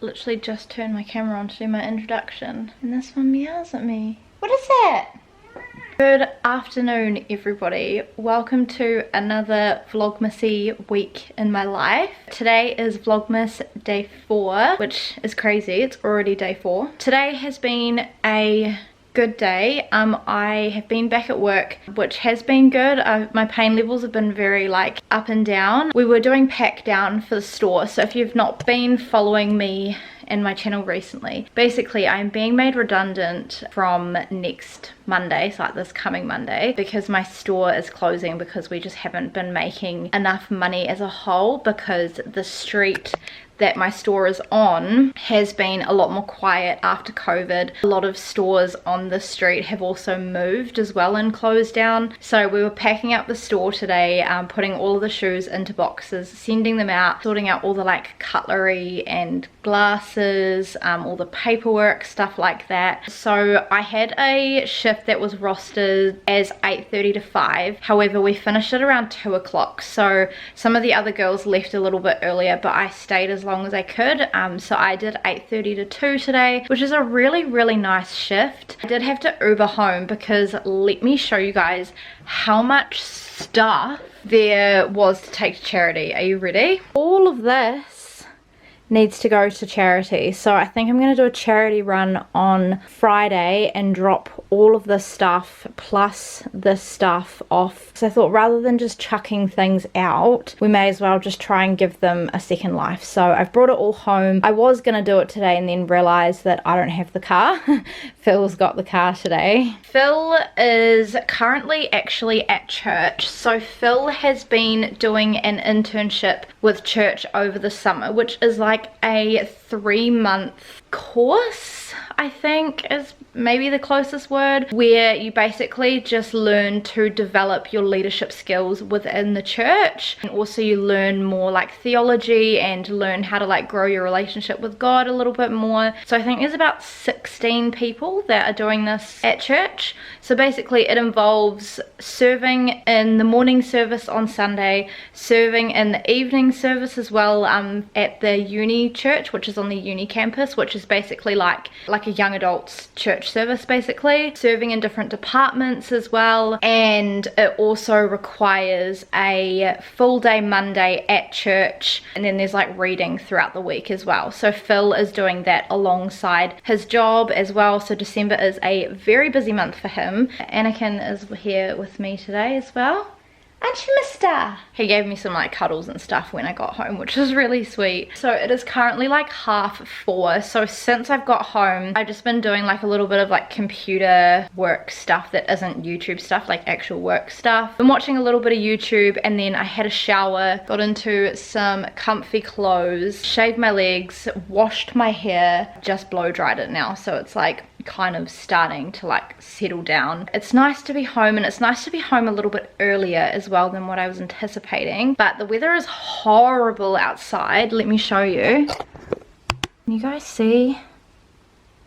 Literally just turned my camera on to do my introduction and this one meows at me. What is that? Good afternoon everybody. Welcome to another Vlogmasy week in my life. Today is Vlogmas day 4, which is crazy. It's already day 4. Today has been a good day. I have been back at work, which has been good. My pain levels have been very like up and down. We were doing pack down for the store, so if you've not been following me and my channel recently, basically I'm being made redundant from next Monday, so like this coming Monday, because my store is closing because we just haven't been making enough money as a whole, because the street that my store is on has been a lot more quiet after COVID. A lot of stores on the street have also moved as well and closed down. So we were packing up the store today, putting all of the shoes into boxes, sending them out, sorting out all the like cutlery and glasses, all the paperwork, stuff like that. So I had a shift that was rostered as 8:30 to 5. However, we finished at around 2 o'clock. So some of the other girls left a little bit earlier, but I stayed as long as I could. So I did 8:30 to 2 today, which is a really nice shift. I did have to Uber home because let me show you guys how much stuff there was to take to charity. Are you ready? All of this needs to go to charity, so I think I'm going to do a charity run on Friday and drop all of this stuff plus this stuff off. So I thought rather than just chucking things out, we may as well just try and give them a second life. So I've brought it all home. I was going to do it today and then realized that I don't have the car. Phil's got the car today. Phil is currently actually at church. So Phil has been doing an internship with church over the summer, which is like a 3-month course, I think is maybe the closest word, where you basically just learn to develop your leadership skills within the church, and also you learn more like theology and learn how to like grow your relationship with God a little bit more. So I think there's about 16 people that are doing this at church. So basically it involves serving in the morning service on Sunday, serving in the evening service as well at the uni church, which is on the uni campus, which is basically like a young adults church service, basically serving in different departments as well. And it also requires a full day Monday at church, and then there's like reading throughout the week as well. So Phil is doing that alongside his job as well. So December is a very busy month for him. Anakin is here with me today as well. Aren't you, mister? He gave me some like cuddles and stuff when I got home, which was really sweet. So it is currently like 4:30. So since I've got home, I've just been doing like a little bit of like computer work stuff that isn't YouTube stuff, like actual work stuff. Been watching a little bit of YouTube, and then I had a shower, got into some comfy clothes, shaved my legs, washed my hair, just blow dried it now. So it's like kind of starting to like settle down. It's nice to be home, and it's nice to be home a little bit earlier as well than what I was anticipating. But the weather is horrible outside. Let me show you. Can you guys see?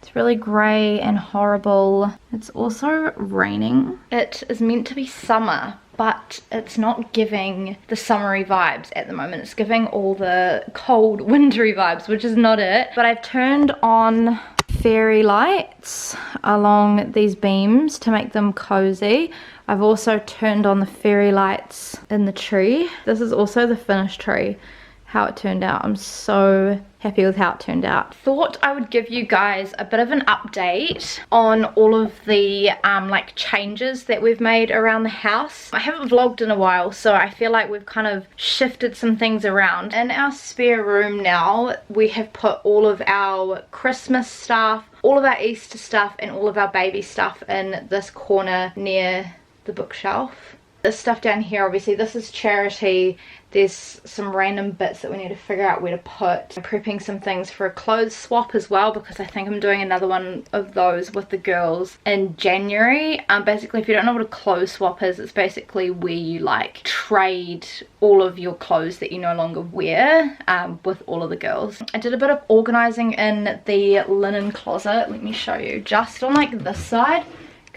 It's really grey and horrible. It's also raining. It is meant to be summer, but it's not giving the summery vibes at the moment. It's giving all the cold wintry vibes, which is not it. But I've turned on fairy lights along these beams to make them cozy. I've also turned on the fairy lights in the tree. This is also the finished tree, how it turned out. I'm so happy with how it turned out. Thought I would give you guys a bit of an update on all of the like changes that we've made around the house. I haven't vlogged in a while, so I feel like we've kind of shifted some things around. In our spare room now, we have put all of our Christmas stuff, all of our Easter stuff, and all of our baby stuff in this corner near the bookshelf. This stuff down here, obviously this is charity. There's some random bits that we need to figure out where to put. I'm prepping some things for a clothes swap as well, because I think I'm doing another one of those with the girls in January. Basically, if you don't know what a clothes swap is, it's basically where you like trade all of your clothes that you no longer wear with all of the girls. I did a bit of organizing in the linen closet. Let me show you, just on like this side,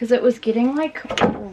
because it was getting like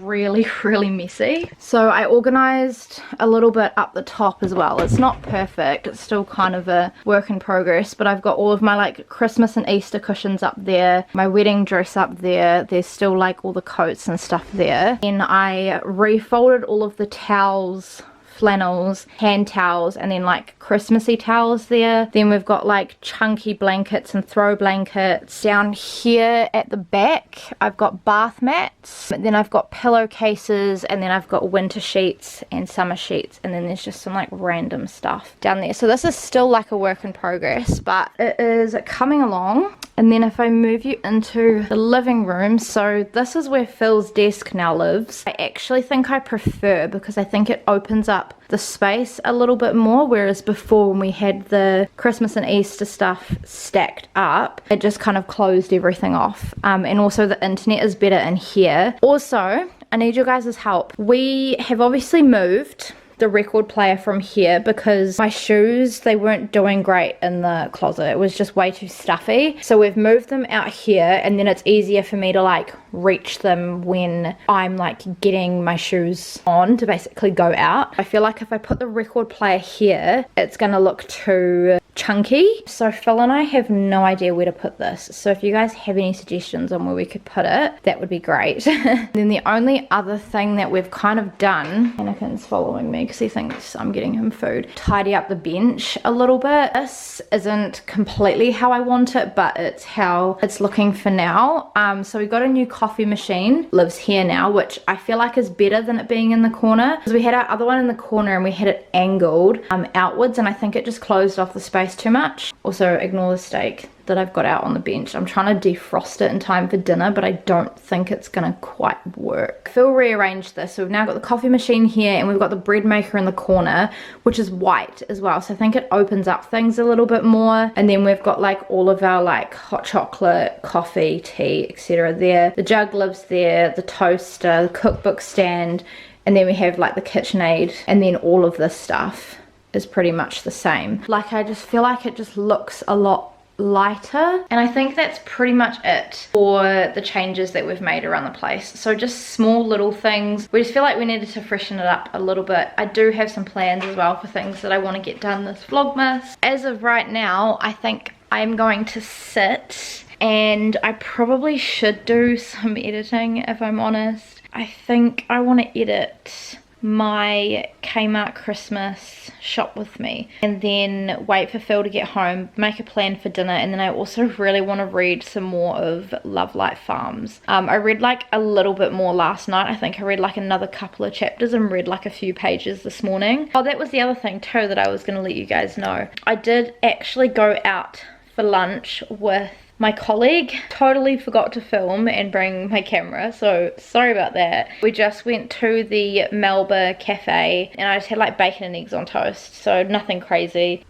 really messy. So I organized a little bit up the top as well. It's not perfect, it's still kind of a work in progress, but I've got all of my like Christmas and Easter cushions up there, my wedding dress up there, there's still like all the coats and stuff there. And I refolded all of the towels, flannels, hand towels, and then like Christmassy towels there. Then we've got like chunky blankets and throw blankets. Down here at the back I've got bath mats, then I've got pillowcases, and then I've got winter sheets and summer sheets, and then there's just some like random stuff down there. So this is still like a work in progress, but it is coming along. And then if I move you into the living room, so this is where Phil's desk now lives. I actually think I prefer, because I think it opens up the space a little bit more, whereas before when we had the Christmas and Easter stuff stacked up, it just kind of closed everything off. And also the internet is better in here. Also, I need your guys' help. We have obviously moved the record player from here because my shoes, they weren't doing great in the closet. It was just way too stuffy. So we've moved them out here, and then it's easier for me to like reach them when I'm like getting my shoes on to basically go out. I feel like if I put the record player here, it's gonna look too chunky. So Phil and I have no idea where to put this. So if you guys have any suggestions on where we could put it, that would be great. Then the only other thing that we've kind of done, Anakin's following me because he thinks I'm getting him food, tidy up the bench a little bit. This isn't completely how I want it, but it's how it's looking for now. So we got a new coffee machine, lives here now, which I feel like is better than it being in the corner, because we had our other one in the corner and we had it angled outwards, and I think it just closed off the space too much. Also, ignore the steak that I've got out on the bench. I'm trying to defrost it in time for dinner, but I don't think it's gonna quite work. Phil rearranged this, so we've now got the coffee machine here, and we've got the bread maker in the corner, which is white as well, so I think it opens up things a little bit more. And then we've got like all of our like hot chocolate, coffee, tea, etc. there. The jug lives there, the toaster, the cookbook stand, and then we have like the KitchenAid, and then all of this stuff is pretty much the same. Like, I just feel like it just looks a lot lighter, and I think that's pretty much it for the changes that we've made around the place. So just small little things. We just feel like we needed to freshen it up a little bit. I do have some plans as well for things that I want to get done this Vlogmas. As of right now, I think I'm going to sit, and I probably should do some editing if I'm honest. I think I want to edit my Kmart Christmas shop with me, and then wait for Phil to get home, make a plan for dinner, and then I also really want to read some more of Love Light Farms. I read like a little bit more last night. I think I read like another couple of chapters and read like a few pages this morning. Oh, that was the other thing too that I was going to let you guys know. I did actually go out for lunch with my colleague. Totally forgot to film and bring my camera, so sorry about that. We just went to the Melba cafe, and I just had like bacon and eggs on toast, so nothing crazy.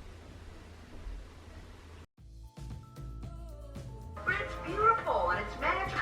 It's beautiful and it's magical.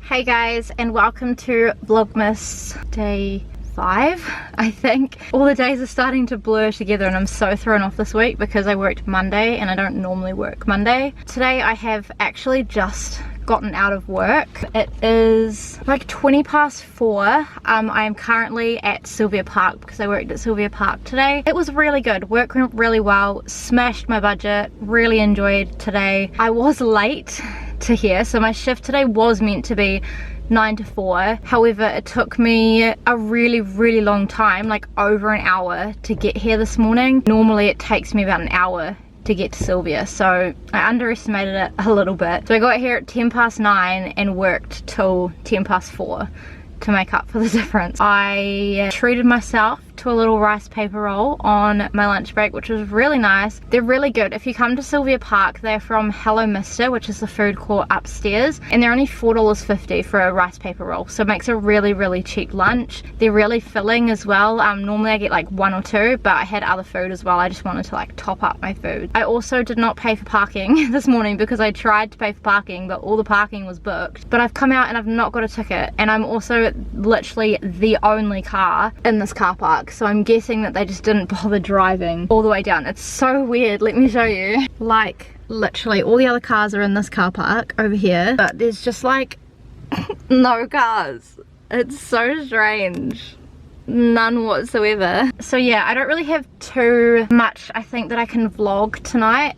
Hey guys, and welcome to Vlogmas day 5, I think. All the days are starting to blur together, and I'm so thrown off this week because I worked Monday and I don't normally work Monday. Today I have actually just gotten out of work. It is like 4:20. I am currently at Sylvia Park because I worked at Sylvia Park today. It was really good. Work went really well, smashed my budget, really enjoyed today. I was late to here, so my shift today was meant to be 9 to 4. However, it took me a really long time, like over an hour to get here this morning. Normally it takes me about an hour to get to Sylvia, so I underestimated it a little bit. So I got here at 9:10 and worked till 4:10 to make up for the difference. I treated myself to a little rice paper roll on my lunch break, which was really nice. They're really good. If you come to Sylvia Park, they're from Hello Mister, which is the food court upstairs, and they're only $4.50 for a rice paper roll, so it makes a really cheap lunch. They're really filling as well. Normally I get like 1 or 2, but I had other food as well. I just wanted to like top up my food. I also did not pay for parking this morning because I tried to pay for parking, but all the parking was booked. But I've come out and I've not got a ticket, and I'm also literally the only car in this car park, so I'm guessing that they just didn't bother driving all the way down. It's so weird. Let me show you. Like literally all the other cars are in this car park over here, but there's just like no cars. It's so strange. None whatsoever. So yeah, I don't really have too much I think that I can vlog tonight,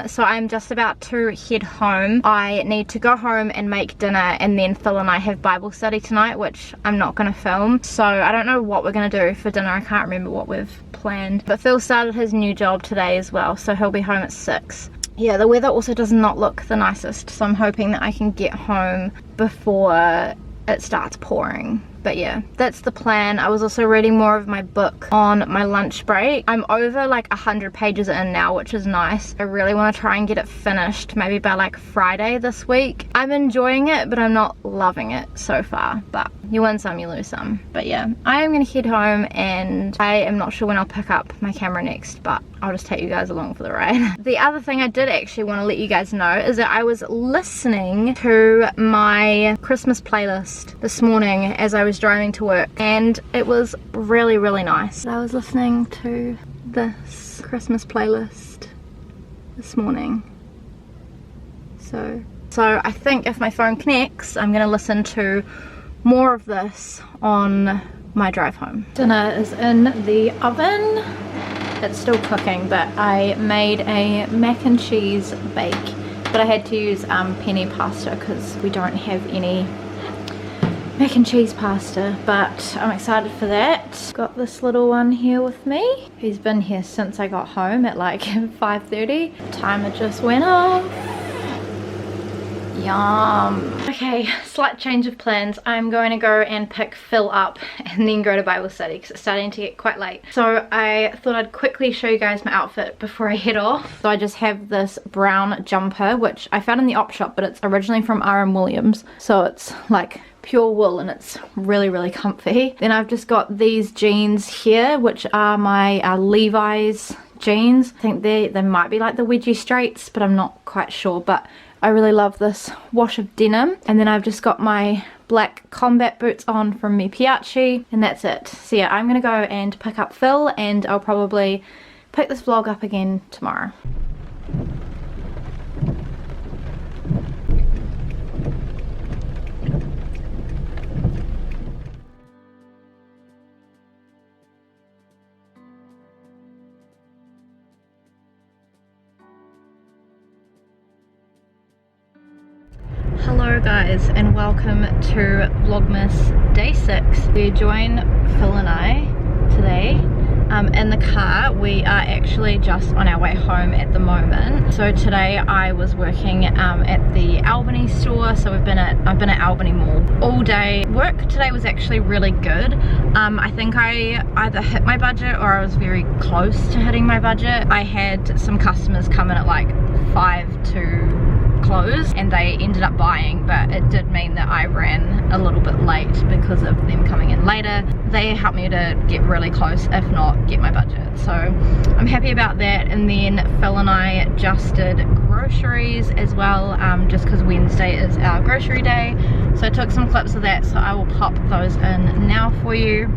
so I'm just about to head home. I need to go home and make dinner, and then Phil and I have Bible study tonight, which I'm not going to film, so I don't know what we're going to do for dinner. I can't remember what we've planned, but Phil started his new job today as well, so he'll be home at 6. Yeah, the weather also does not look the nicest, so I'm hoping that I can get home before it starts pouring. But yeah, that's the plan. I was also reading more of my book on my lunch break. I'm over like 100 pages in now, which is nice. I really want to try and get it finished maybe by like Friday this week. I'm enjoying it, but I'm not loving it so far. But you win some, you lose some. But yeah, I am going to head home, and I am not sure when I'll pick up my camera next, but I'll just take you guys along for the ride. The other thing I did actually want to let you guys know is that I was listening to my Christmas playlist this morning as I was driving to work, and it was really nice. I was listening to this Christmas playlist this morning, so I think if my phone connects, I'm gonna listen to more of this on my drive home. Dinner is in the oven. It's still cooking, but I made a mac and cheese bake, but I had to use penne pasta because we don't have any mac and cheese pasta, but I'm excited for that. Got this little one here with me. He's been here since I got home at like 5:30. Timer just went off. Yum. Okay, slight change of plans. I'm going to go and pick Phil up and then go to Bible study because it's starting to get quite late. So I thought I'd quickly show you guys my outfit before I head off. So I just have this brown jumper, which I found in the op shop, but it's originally from R.M. Williams. So it's like pure wool and it's really comfy. Then I've just got these jeans here, which are my Levi's jeans. I think they might be like the wedgie straights, but I'm not quite sure. But I really love this wash of denim. And then I've just got my black combat boots on from me Piaci, and that's it. So yeah, I'm gonna go and pick up Phil, and I'll probably pick this vlog up again tomorrow. Hello guys, and welcome to Vlogmas day 6. We join Phil and I today in the car. We are actually just on our way home at the moment. So today I was working at the Albany store, so I've been at Albany Mall all day. Work today was actually really good. I think I either hit my budget or I was very close to hitting my budget. I had some customers come in at like 5 to close and they ended up buying, but it did mean that I ran a little bit late because of them coming in later. They helped me to get really close, if not get my budget, so I'm happy about that. And then Phil and I just did groceries as well, just because Wednesday is our grocery day, so I took some clips of that, so I will pop those in now for you.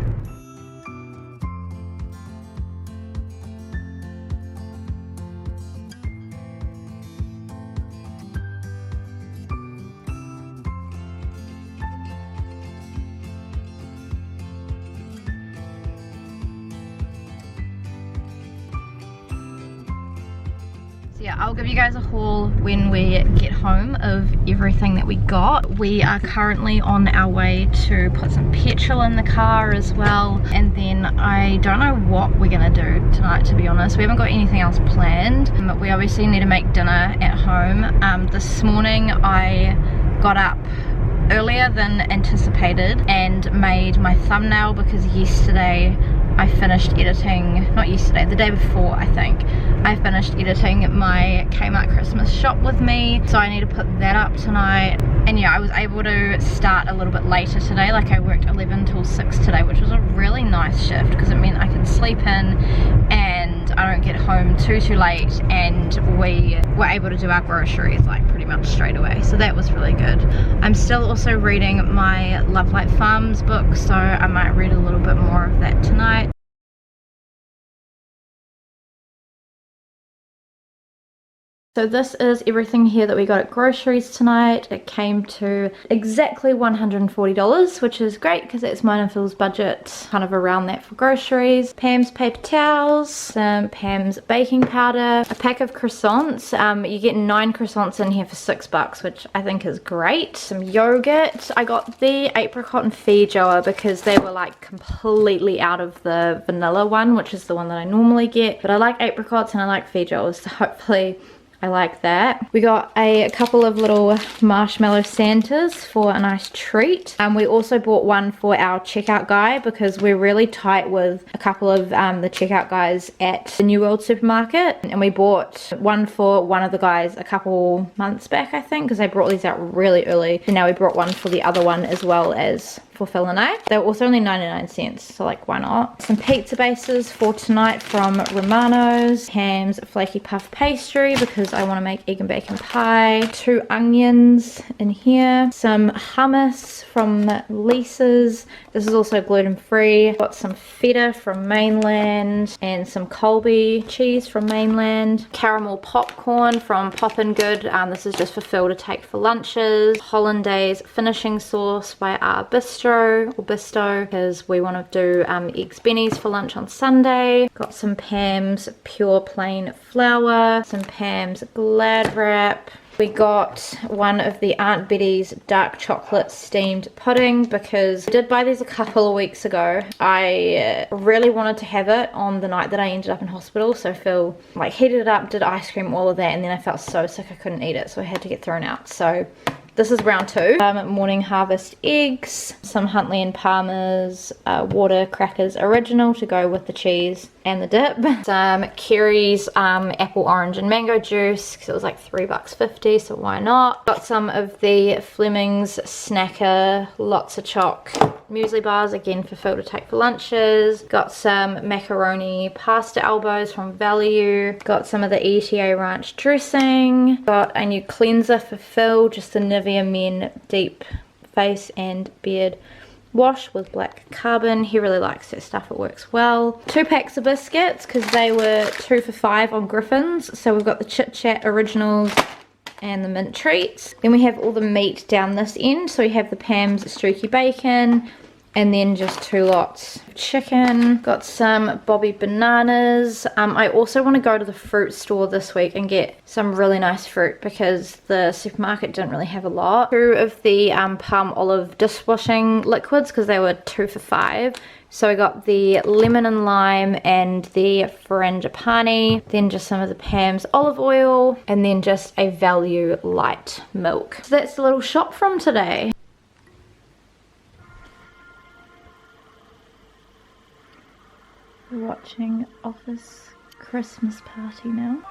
So yeah, I'll give you guys a haul when we get home of everything that we got. We are currently on our way to put some petrol in the car as well, and then I don't know what we're gonna do tonight, to be honest. We haven't got anything else planned, but we obviously need to make dinner at home. This morning I got up earlier than anticipated and made my thumbnail because yesterday I finished editing, not yesterday, the day before I think, I finished editing my Kmart Christmas shop with me, so I need to put that up tonight. And yeah, I was able to start a little bit later today, like I worked 11 till 6 today, which was a really nice shift because it meant I can sleep in and I don't get home too late, and we were able to do our groceries like pretty much straight away, so that was really good. I'm still also reading my Love Like Farms book, so I might read a little bit more of that tonight. So this is everything here that we got at groceries tonight. It came to exactly $140, which is great because it's mine and Phil's budget, kind of around that for groceries. Pam's paper towels, some Pam's baking powder, a pack of croissants. You get 9 croissants in here for $6, which I think is great. Some yogurt. I got the apricot and feijoa because they were like completely out of the vanilla one, which is the one that I normally get. But I like apricots and I like feijoas, so hopefully I like that. We got a couple of little marshmallow Santas for a nice treat. We also bought one for our checkout guy because we're really tight with a couple of the checkout guys at the New World supermarket. And we bought one for one of the guys a couple months back, I think, because they brought these out really early. And now we brought one for the other one as well as for Phil and I. They were also only 99 cents, so like why not? Some pizza bases for tonight from Romano's. Ham's flaky puff pastry because I want to make egg and bacon pie. 2 onions in here. Some hummus from Lisa's. This is also gluten free. Got some feta from Mainland and some Colby cheese from Mainland. Caramel popcorn from Poppin' Good. This is just for Phil to take for lunches. Hollandaise finishing sauce by our Bistro or Bisto because we want to do eggs bennies for lunch on Sunday. Got some Pam's pure plain flour, some Pam's glad wrap. We got one of the Aunt Betty's dark chocolate steamed pudding because I did buy these a couple of weeks ago. I really wanted to have it on the night that I ended up in hospital, so Phil like heated it up, did ice cream, all of that, and then I felt so sick I couldn't eat it, so I had to get thrown out. So this is round 2. Morning Harvest eggs, some Huntley and Palmer's water crackers original to go with the cheese and the dip. Some Kerry's apple, orange and mango juice because it was like $3.50, so why not? Got some of the Fleming's Snacker lots of choc muesli bars again for Phil to take for lunches. Got some macaroni pasta elbows from Value. Got some of the ETA Ranch dressing. Got a new cleanser for Phil, just the Nivea Men Deep Face and Beard wash with black carbon. He really likes that stuff, it works well. 2 packs of biscuits because they were 2 for $5 on Griffin's. So we've got the Chit Chat Originals and the mint treats. Then we have all the meat down this end. So we have the Pam's streaky bacon and then just 2 lots of chicken. Got some Bobby bananas. I also want to go to the fruit store this week and get some really nice fruit because the supermarket didn't really have a lot. 2 of the palm olive dishwashing liquids because they were 2 for $5. So I got the lemon and lime and the frangipani, then just some of the Pam's olive oil, and then just a Value light milk. So that's the little shop from today. We're watching Office Christmas Party now.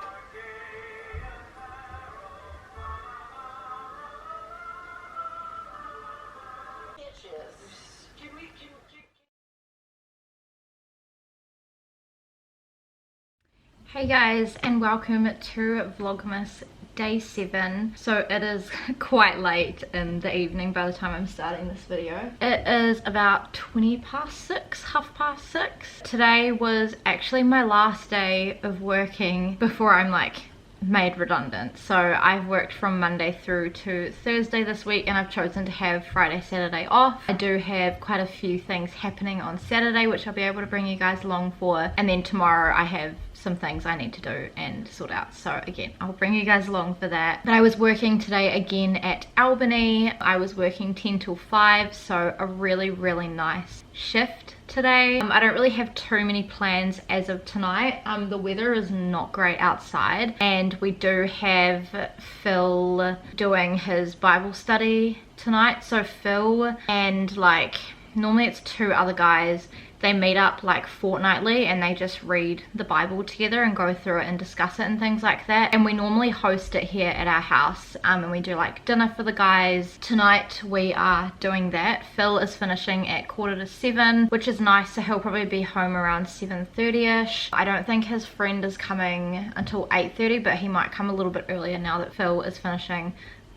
Hey guys, and welcome to Vlogmas day 7. So it is quite late in the evening by the time I'm starting this video. It is about 20 past 6, half past 6. Today was actually my last day of working before I'm like made redundant. So I've worked from Monday through to Thursday this week, and I've chosen to have Friday, Saturday off. I do have quite a few things happening on Saturday which I'll be able to bring you guys along for, and then tomorrow I have some things I need to do and sort out, so again I'll bring you guys along for that. But I was working today again at Albany. I was working 10 till 5, so a really nice shift today. I don't really have too many plans as of tonight. The weather is not great outside, and we do have Phil doing his Bible study tonight. So Phil and like normally it's 2 other guys They meet up like fortnightly and they just read the Bible together and go through it and discuss it and things like that. And we normally host it here at our house, and we do like dinner for the guys. Tonight we are doing that. Phil is finishing at 6:45, which is nice, so he'll probably be home around 7:30ish. I don't think his friend is coming until 8:30, but he might come a little bit earlier now that Phil is finishing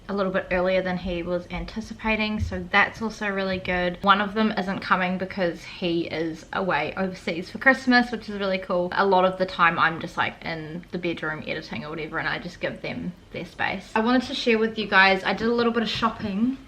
a little bit earlier than he was anticipating, so that's also really good. One of them isn't coming because he is away overseas for Christmas, which is really cool. A lot of the time I'm just like in the bedroom editing or whatever, and I just give them their space. I wanted to share with you guys, I did a little bit of shopping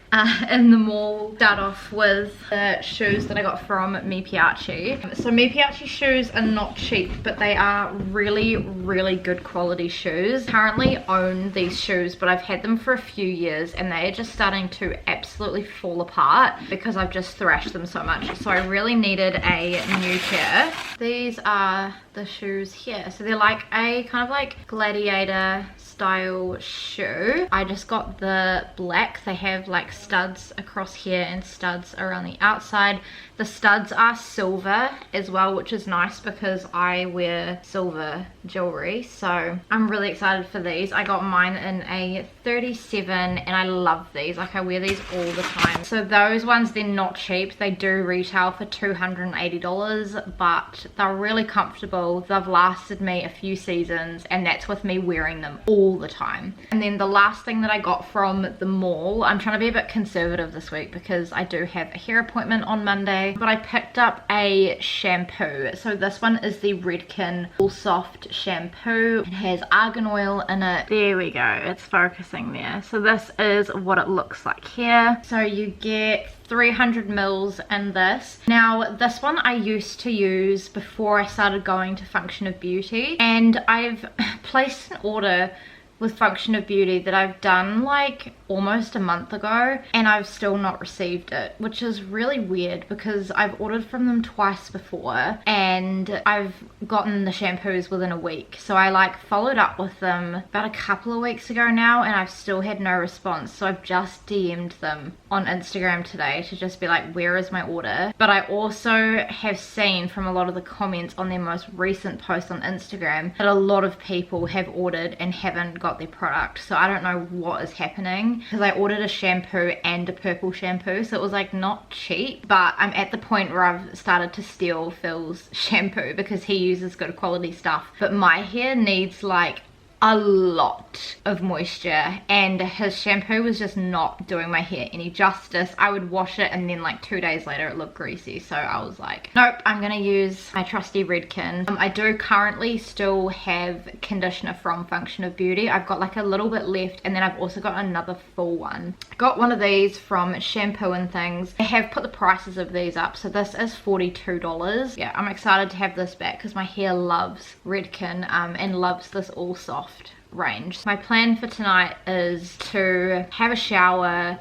in the mall. Start off with the shoes that I got from Piaci. So Piaci shoes are not cheap, but they are really, really good quality shoes. I currently own these shoes, but I've had them for a few years and they are just starting to absolutely fall apart because I've just thrashed them so much. So I really needed a new pair. These are the shoes here. So they're like a kind of like gladiator style shoe. I just got the black. They have like studs across here and studs around the outside. The studs are silver as well, which is nice because I wear silver jewelry, so I'm really excited for these. I got mine in a 37 and I love these. Like I wear these all the time. So those ones, they're not cheap. They do retail for $280, but they're really comfortable. They've lasted me a few seasons, and that's with me wearing them all the time. And then the last thing that I got from the mall, I'm trying to be a bit conservative this week because I do have a hair appointment on Monday, but I picked up a shampoo. So this one is the Redken All Soft shampoo. It has argan oil in it. There we go, it's focusing there. So this is what it looks like here. So you get 300 mils in this. Now this one I used to use before I started going to Function of Beauty, and I've placed an order with Function of Beauty that I've done like almost a month ago, and I've still not received it, which is really weird because I've ordered from them twice before and I've gotten the shampoos within a week. So I like followed up with them about a couple of weeks ago now, and I've still had no response. So I've just DM'd them on Instagram today to just be like, where is my order? But I also have seen from a lot of the comments on their most recent post on Instagram that a lot of people have ordered and haven't got their product. So I don't know what is happening, because I ordered a shampoo and a purple shampoo, so it was like not cheap. But I'm at the point where I've started to steal Phil's shampoo because he uses good quality stuff, but my hair needs like a lot of moisture, and his shampoo was just not doing my hair any justice. I would wash it and then like 2 days later it looked greasy, so I was like, nope, I'm gonna use my trusty Redken. I do currently still have conditioner from Function of Beauty. I've got like a little bit left, and then I've also got another full one. I got one of these from Shampoo and Things. They have put the prices of these up, so this is $42. Yeah, I'm excited to have this back because my hair loves Redken and loves this All Soft range. My plan for tonight is to have a shower,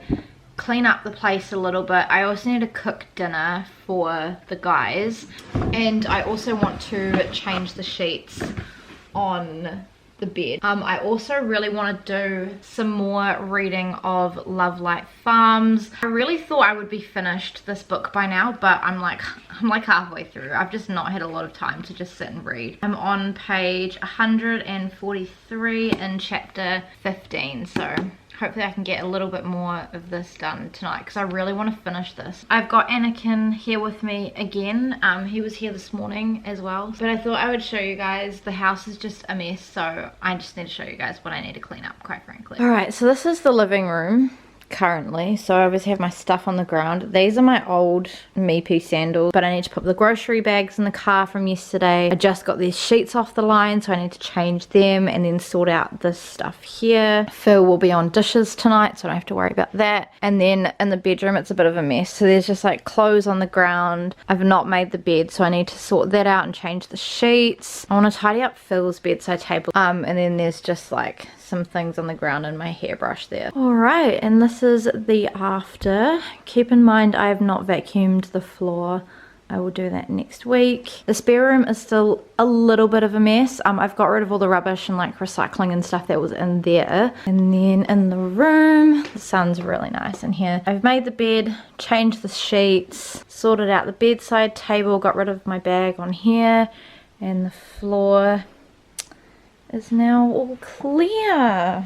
clean up the place a little bit. I also need to cook dinner for the guys, and I also want to change the sheets on the bed. I also really want to do some more reading of Love Light Farms. I really thought I would be finished this book by now, but I'm like halfway through. I've just not had a lot of time to just sit and read. I'm on page 143 in chapter 15, so hopefully I can get a little bit more of this done tonight because I really want to finish this. I've got Anakin here with me again. He was here this morning as well, but I thought I would show you guys. The house is just a mess, so I just need to show you guys what I need to clean up, quite frankly. Alright, so this is the living room currently. So I always have my stuff on the ground. These are my old Meepy sandals, but I need to put the grocery bags in the car from yesterday. I just got these sheets off the line, so I need to change them and then sort out this stuff here. Phil will be on dishes tonight, so I don't have to worry about that. And then in the bedroom, it's a bit of a mess. So there's just like clothes on the ground. I've not made the bed, so I need to sort that out and change the sheets. I want to tidy up Phil's bedside table. And then there's just like some things on the ground and my hairbrush there. Alright, and this is the after. Keep in mind I have not vacuumed the floor I will do that next week. The spare room is still a little bit of a mess. I've got rid of all the rubbish and like recycling and stuff that was in there. And then in the room, the sun's really nice in here. I've made the bed, changed the sheets, sorted out the bedside table, got rid of my bag on here, and the floor is now all clear.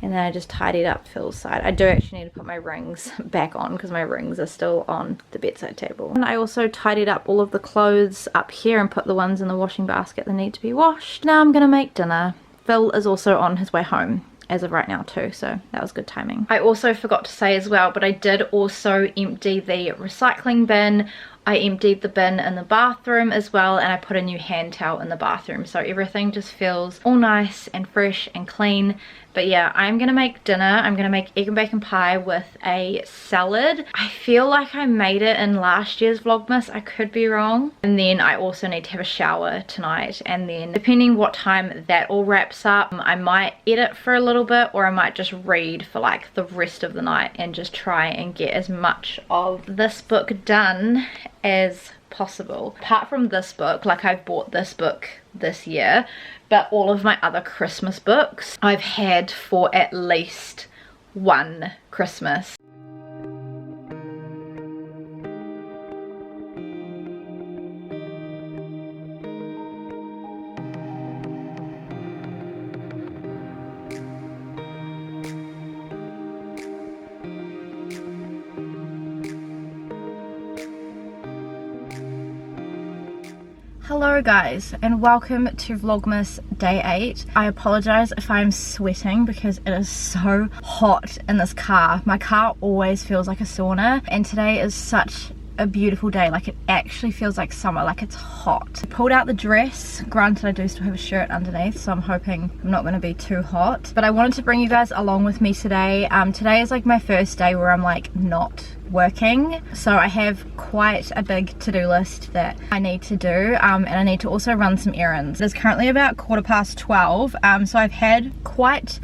And then I just tidied up Phil's side. I do actually need to put my rings back on because my rings are still on the bedside table. And I also tidied up all of the clothes up here and put the ones in the washing basket that need to be washed. Now I'm gonna make dinner. Phil is also on his way home as of right now too, so that was good timing. I also forgot to say as well, but I did also empty the recycling bin. I emptied the bin in the bathroom as well, and I put a new hand towel in the bathroom, so everything just feels all nice and fresh and clean. But yeah, I'm gonna make dinner. I'm gonna make egg and bacon pie with a salad. I feel like I made it in last year's Vlogmas. I could be wrong. And then I also need to have a shower tonight, and then depending what time that all wraps up, I might edit for a little bit, or I might just read for like the rest of the night and just try and get as much of this book done as possible. Apart from this book, like I've bought this book this year, but all of my other Christmas books I've had for at least one Christmas. Hello guys, and welcome to Vlogmas day 8. I apologize if I'm sweating because it is so hot in this car. My car always feels like a sauna, and today is such a beautiful day. Like, it actually feels like summer, like it's hot. I pulled out the dress. Granted, I do still have a shirt underneath, so I'm hoping I'm not going to be too hot. But I wanted to bring you guys along with me today. Today is like my first day where I'm like not working, so I have quite a big to-do list that I need to do, and I need to also run some errands. It's currently about 12:15, so I've had quite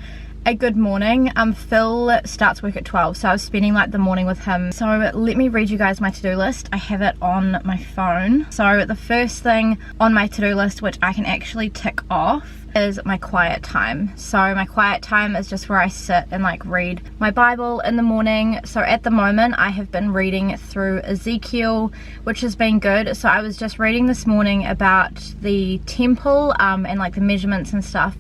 a good morning. Phil starts work at 12, so I was spending like the morning with him. So let me read you guys my to-do list. I have it on my phone. So the first thing on my to-do list, which I can actually tick off, is my quiet time. So my quiet time is just where I sit and like read my Bible in the morning. So at the moment I have been reading through Ezekiel, which has been good. So I was just reading this morning about the temple and like the measurements and stuff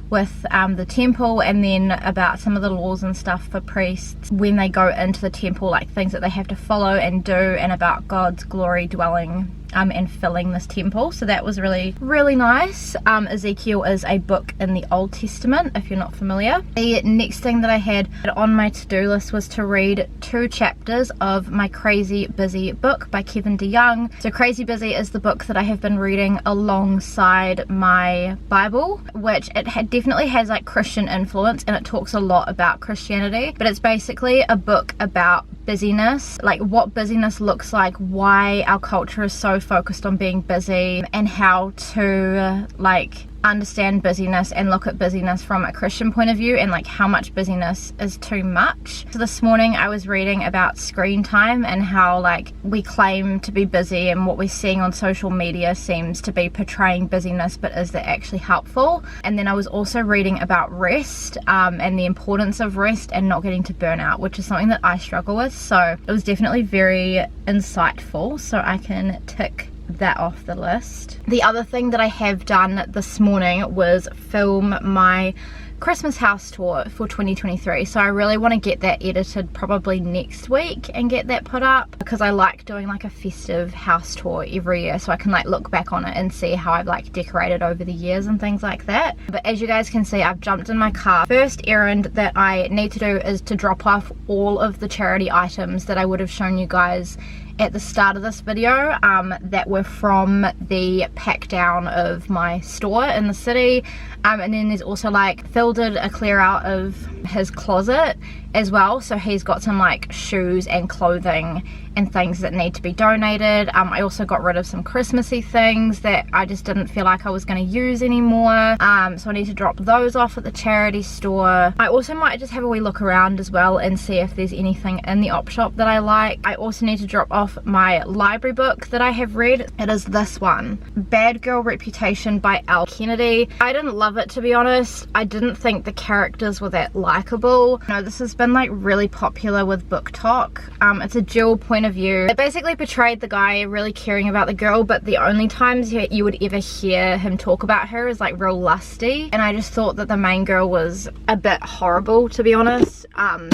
with the temple, and then about some of the laws and stuff for priests when they go into the temple, like things that they have to follow and do, and about God's glory dwelling and filling this temple. So that was really nice. Ezekiel is a book in the Old Testament, if you're not familiar. The next thing that I had on my to-do list was to read 2 chapters of my Crazy Busy book by Kevin DeYoung. So Crazy Busy is the book that I have been reading alongside my Bible, which it definitely has like Christian influence, and it talks a lot about Christianity, but it's basically a book about busyness, like what busyness looks like, why our culture is so focused on being busy, and how to like understand busyness and look at busyness from a Christian point of view, and like how much busyness is too much. So this morning I was reading about screen time and how like we claim to be busy, and what we're seeing on social media seems to be portraying busyness, but is that actually helpful? And then I was also reading about rest and the importance of rest and not getting to burnout, which is something that I struggle with. So it was definitely very insightful, so I can tick that off the list. The other thing that I have done this morning was film my Christmas house tour for 2023, so I really want to get that edited probably next week and get that put up, because I like doing like a festive house tour every year, so I can like look back on it and see how I've like decorated over the years and things like that. But as you guys can see, I've jumped in my car. First errand that I need to do is to drop off all of the charity items that I would have shown you guys at the start of this video that were from the pack down of my store in the city, and then there's also like Phil did a clear out of his closet, as well. So he's got some like shoes and clothing and things that need to be donated. I also got rid of some Christmassy things that I just didn't feel like I was going to use anymore. So I need to drop those off at the charity store. I also might just have a wee look around as well and see if there's anything in the op shop that I like. I also need to drop off my library book that I have read. It is this one, Bad Girl Reputation by Elle Kennedy. I didn't love it, to be honest. I didn't think the characters were that likable. You know, this has been like really popular with BookTok. It's a dual point of view. It basically portrayed the guy really caring about the girl, but the only times you would ever hear him talk about her is like real lusty, and I just thought that the main girl was a bit horrible, to be honest.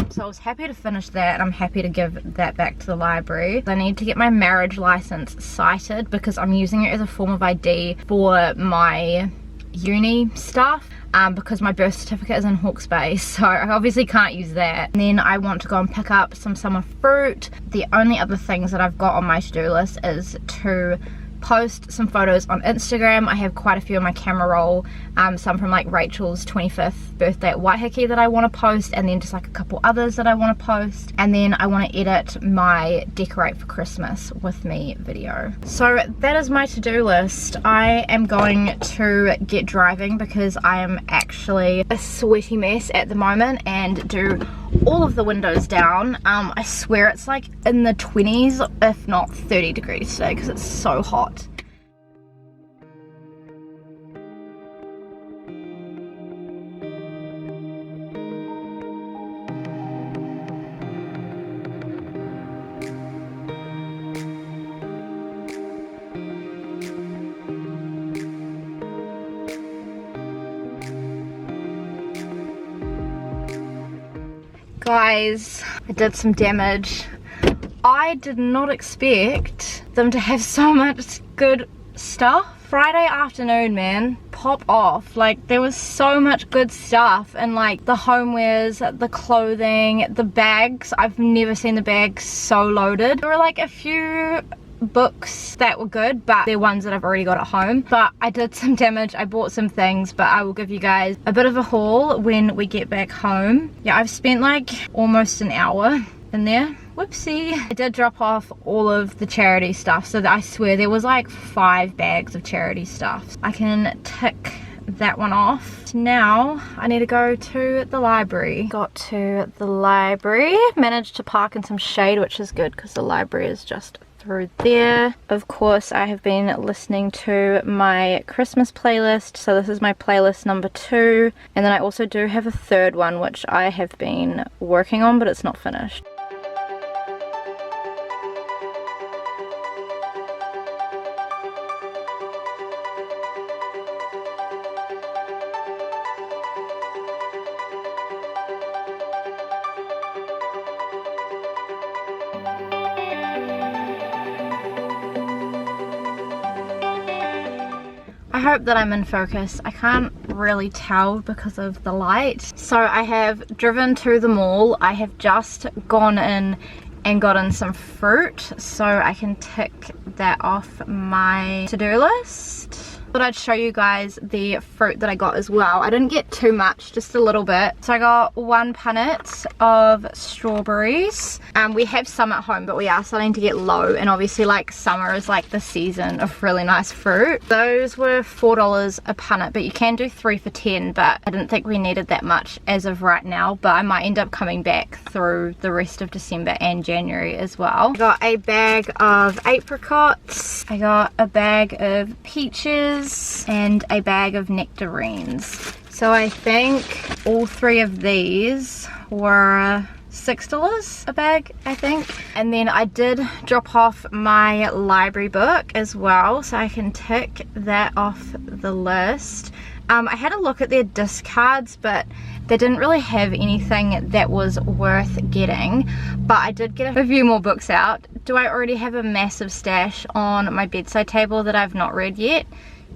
So I was happy to finish that, and I'm happy to give that back to the library. I need to get my marriage license cited because I'm using it as a form of ID for my uni stuff. Because my birth certificate is in Hawke's Bay, so I obviously can't use that. And then I want to go and pick up some summer fruit. The only other things that I've got on my to-do list is to post some photos on Instagram. I have quite a few on my camera roll, some from like Rachel's 25th birthday at Waiheke that I want to post, and then just like a couple others that I want to post. And then I want to edit my Decorate for Christmas with me video. So that is my to-do list. I am going to get driving because I am actually a sweaty mess at the moment, and do all of the windows down. I swear it's like in the 20s, if not 30 degrees today, because it's so hot. Guys, I did some damage. I did not expect them to have so much good stuff. Friday afternoon, man, pop off. Like, there was so much good stuff, and like the homewares, the clothing, the bags. I've never seen the bags so loaded. There were like a few books that were good, but they're ones that I've already got at home. But I did some damage, I bought some things, but I will give you guys a bit of a haul when we get back home. Yeah, I've spent like almost an hour in there. Whoopsie. I did drop off all of the charity stuff, so that I swear there was like 5 bags of charity stuff. I can tick that one off. Now I need to go to the library. Got to the library, managed to park in some shade, which is good because the library is just through there. Of course, I have been listening to my Christmas playlist, so this is my playlist number 2, and then I also do have a third one which I have been working on, but it's not finished. I hope that I'm in focus. I can't really tell because of the light. So I have driven to the mall. I have just gone in and gotten some fruit, so I can tick that off my to-do list. Thought I'd show you guys the fruit that I got as well. I didn't get too much, just a little bit. So I got 1 punnet of strawberries. We have some at home, but we are starting to get low, and obviously like summer is like the season of really nice fruit. Those were $4 a punnet, but you can do 3 for 10, but I didn't think we needed that much as of right now, but I might end up coming back through the rest of December and January as well. I got a bag of apricots, I got a bag of peaches, and a bag of nectarines. So I think all 3 of these were $6 a bag, I think. And then I did drop off my library book as well, so I can tick that off the list. I had a look at their discards, but they didn't really have anything that was worth getting, but I did get a few more books out. Do I already have a massive stash on my bedside table that I've not read yet?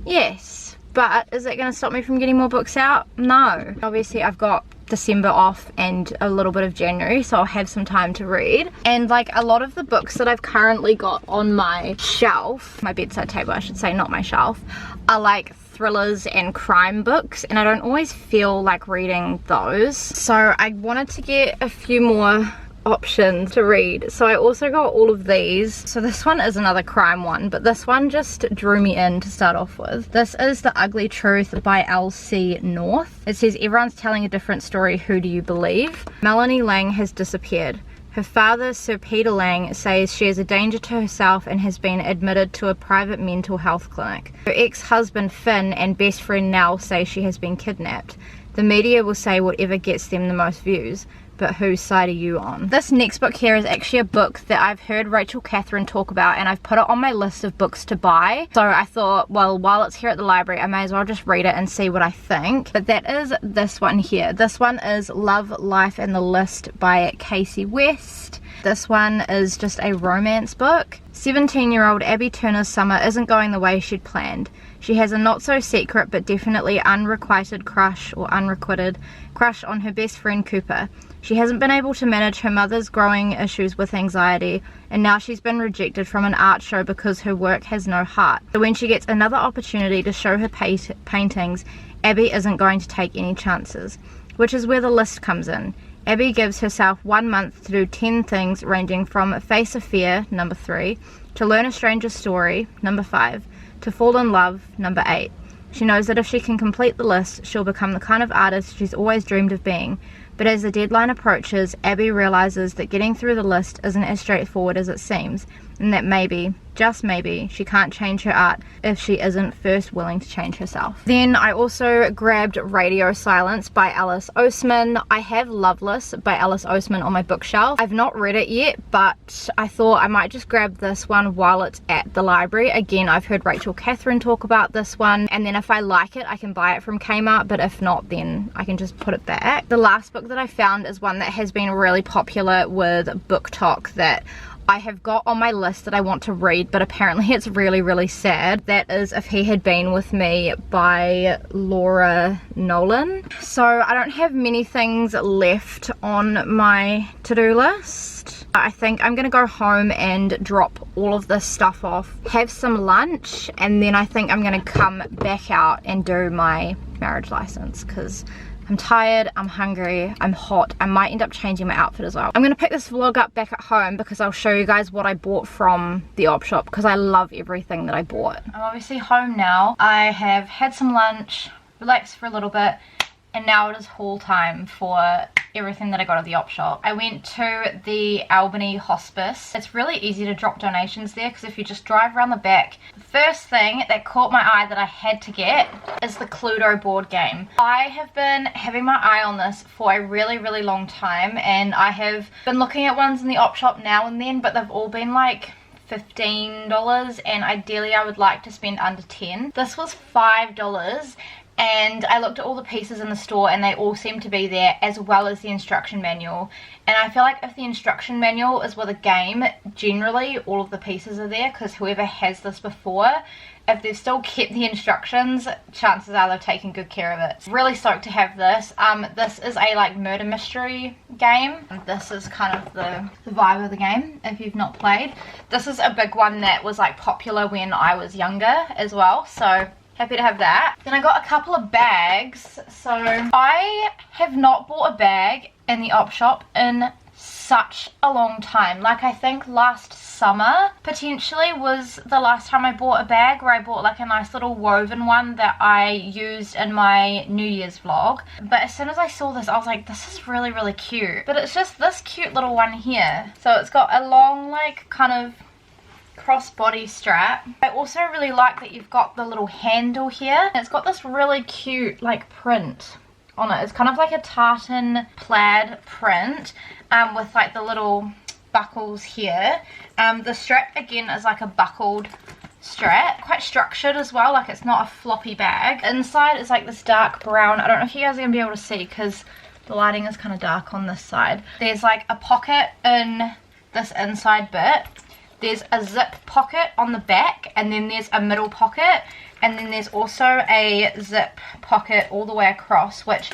Yes, but is it going to stop me from getting more books out? No. Obviously I've got December off and a little bit of January, so I'll have some time to read. And like a lot of the books that I've currently got on my shelf, my bedside table I should say, not my shelf, are like thrillers and crime books, and I don't always feel like reading those. So I wanted to get a few more options to read. So I also got all of these. So this one is another crime one, but this one just drew me in to start off with. This is The Ugly Truth by L.C. North. It says, everyone's telling a different story, who do you believe? Melanie Lang has disappeared. Her father, Sir Peter Lang, says she is a danger to herself and has been admitted to a private mental health clinic. Her ex-husband Finn and best friend Nell say she has been kidnapped. The media will say whatever gets them the most views. But whose side are you on? This next book here is actually a book that I've heard Rachel Catherine talk about, and I've put it on my list of books to buy. So I thought, well, while it's here at the library, I may as well just read it and see what I think. But that is this one here. This one is Love, Life and the List by Casey West. This one is just a romance book. 17-year-old Abby Turner's summer isn't going the way she'd planned. She has a not-so-secret but definitely unrequited crush, or unrequited crush, on her best friend Cooper. She hasn't been able to manage her mother's growing issues with anxiety, and now she's been rejected from an art show because her work has no heart. So when she gets another opportunity to show her paintings, Abby isn't going to take any chances, which is where the list comes in. Abby gives herself 1 month to do 10 things, ranging from face a fear, number 3, to learn a stranger's story, number 5, to fall in love, number 8. She knows that if she can complete the list, she'll become the kind of artist she's always dreamed of being. But as the deadline approaches, Abby realizes that getting through the list isn't as straightforward as it seems, and that maybe, just maybe, she can't change her art if she isn't first willing to change herself. Then I also grabbed Radio Silence by Alice Oseman. I have Loveless by Alice Oseman on my bookshelf. I've not read it yet, but I thought I might just grab this one while it's at the library. Again, I've heard Rachel Catherine talk about this one, and then if I like it, I can buy it from Kmart, but if not, then I can just put it back. The last book that I found is one that has been really popular with BookTok that I have got on my list that I want to read, but apparently it's really, really sad. That is If He Had Been With Me by Laura Nolan. So I don't have many things left on my to-do list. I think I'm gonna go home and drop all of this stuff off, have some lunch, and then I think I'm gonna come back out and do my marriage license, because I'm tired, I'm hungry, I'm hot. I might end up changing my outfit as well. I'm gonna pick this vlog up back at home because I'll show you guys what I bought from the op shop, because I love everything that I bought. I'm obviously home now. I have had some lunch, relaxed for a little bit, and now it is haul time for everything that I got at the op shop. I went to the Albany Hospice. It's really easy to drop donations there, because if you just drive around the back, the first thing that caught my eye that I had to get is the Cluedo board game. I have been having my eye on this for a really, really long time, and I have been looking at ones in the op shop now and then, but they've all been like $15, and ideally I would like to spend under 10. This was $5, and I looked at all the pieces in the store and they all seem to be there, as well as the instruction manual. And I feel like if the instruction manual is with a game, generally all of the pieces are there, because whoever has this before, if they've still kept the instructions, chances are they've taken good care of it. Really stoked to have this. This is a like murder mystery game. This is kind of the vibe of the game if you've not played. This is a big one that was like popular when I was younger as well, so happy to have that. Then I got a couple of bags. So I have not bought a bag in the op shop in such a long time. Like, I think last summer potentially was the last time I bought a bag, where I bought like a nice little woven one that I used in my New Year's vlog. But as soon as I saw this, I was like, this is really, really cute. But it's just this cute little one here. So it's got a long like kind of crossbody strap. I also really like that you've got the little handle here. It's got this really cute like print on it. It's kind of like a tartan plaid print with like the little buckles here. The strap again is like a buckled strap, quite structured as well, like it's not a floppy bag. Inside is like this dark brown. I don't know if you guys are gonna be able to see because the lighting is kind of dark on this side. There's like a pocket in this inside bit. There's a zip pocket on the back, and then there's a middle pocket, and then there's also a zip pocket all the way across, which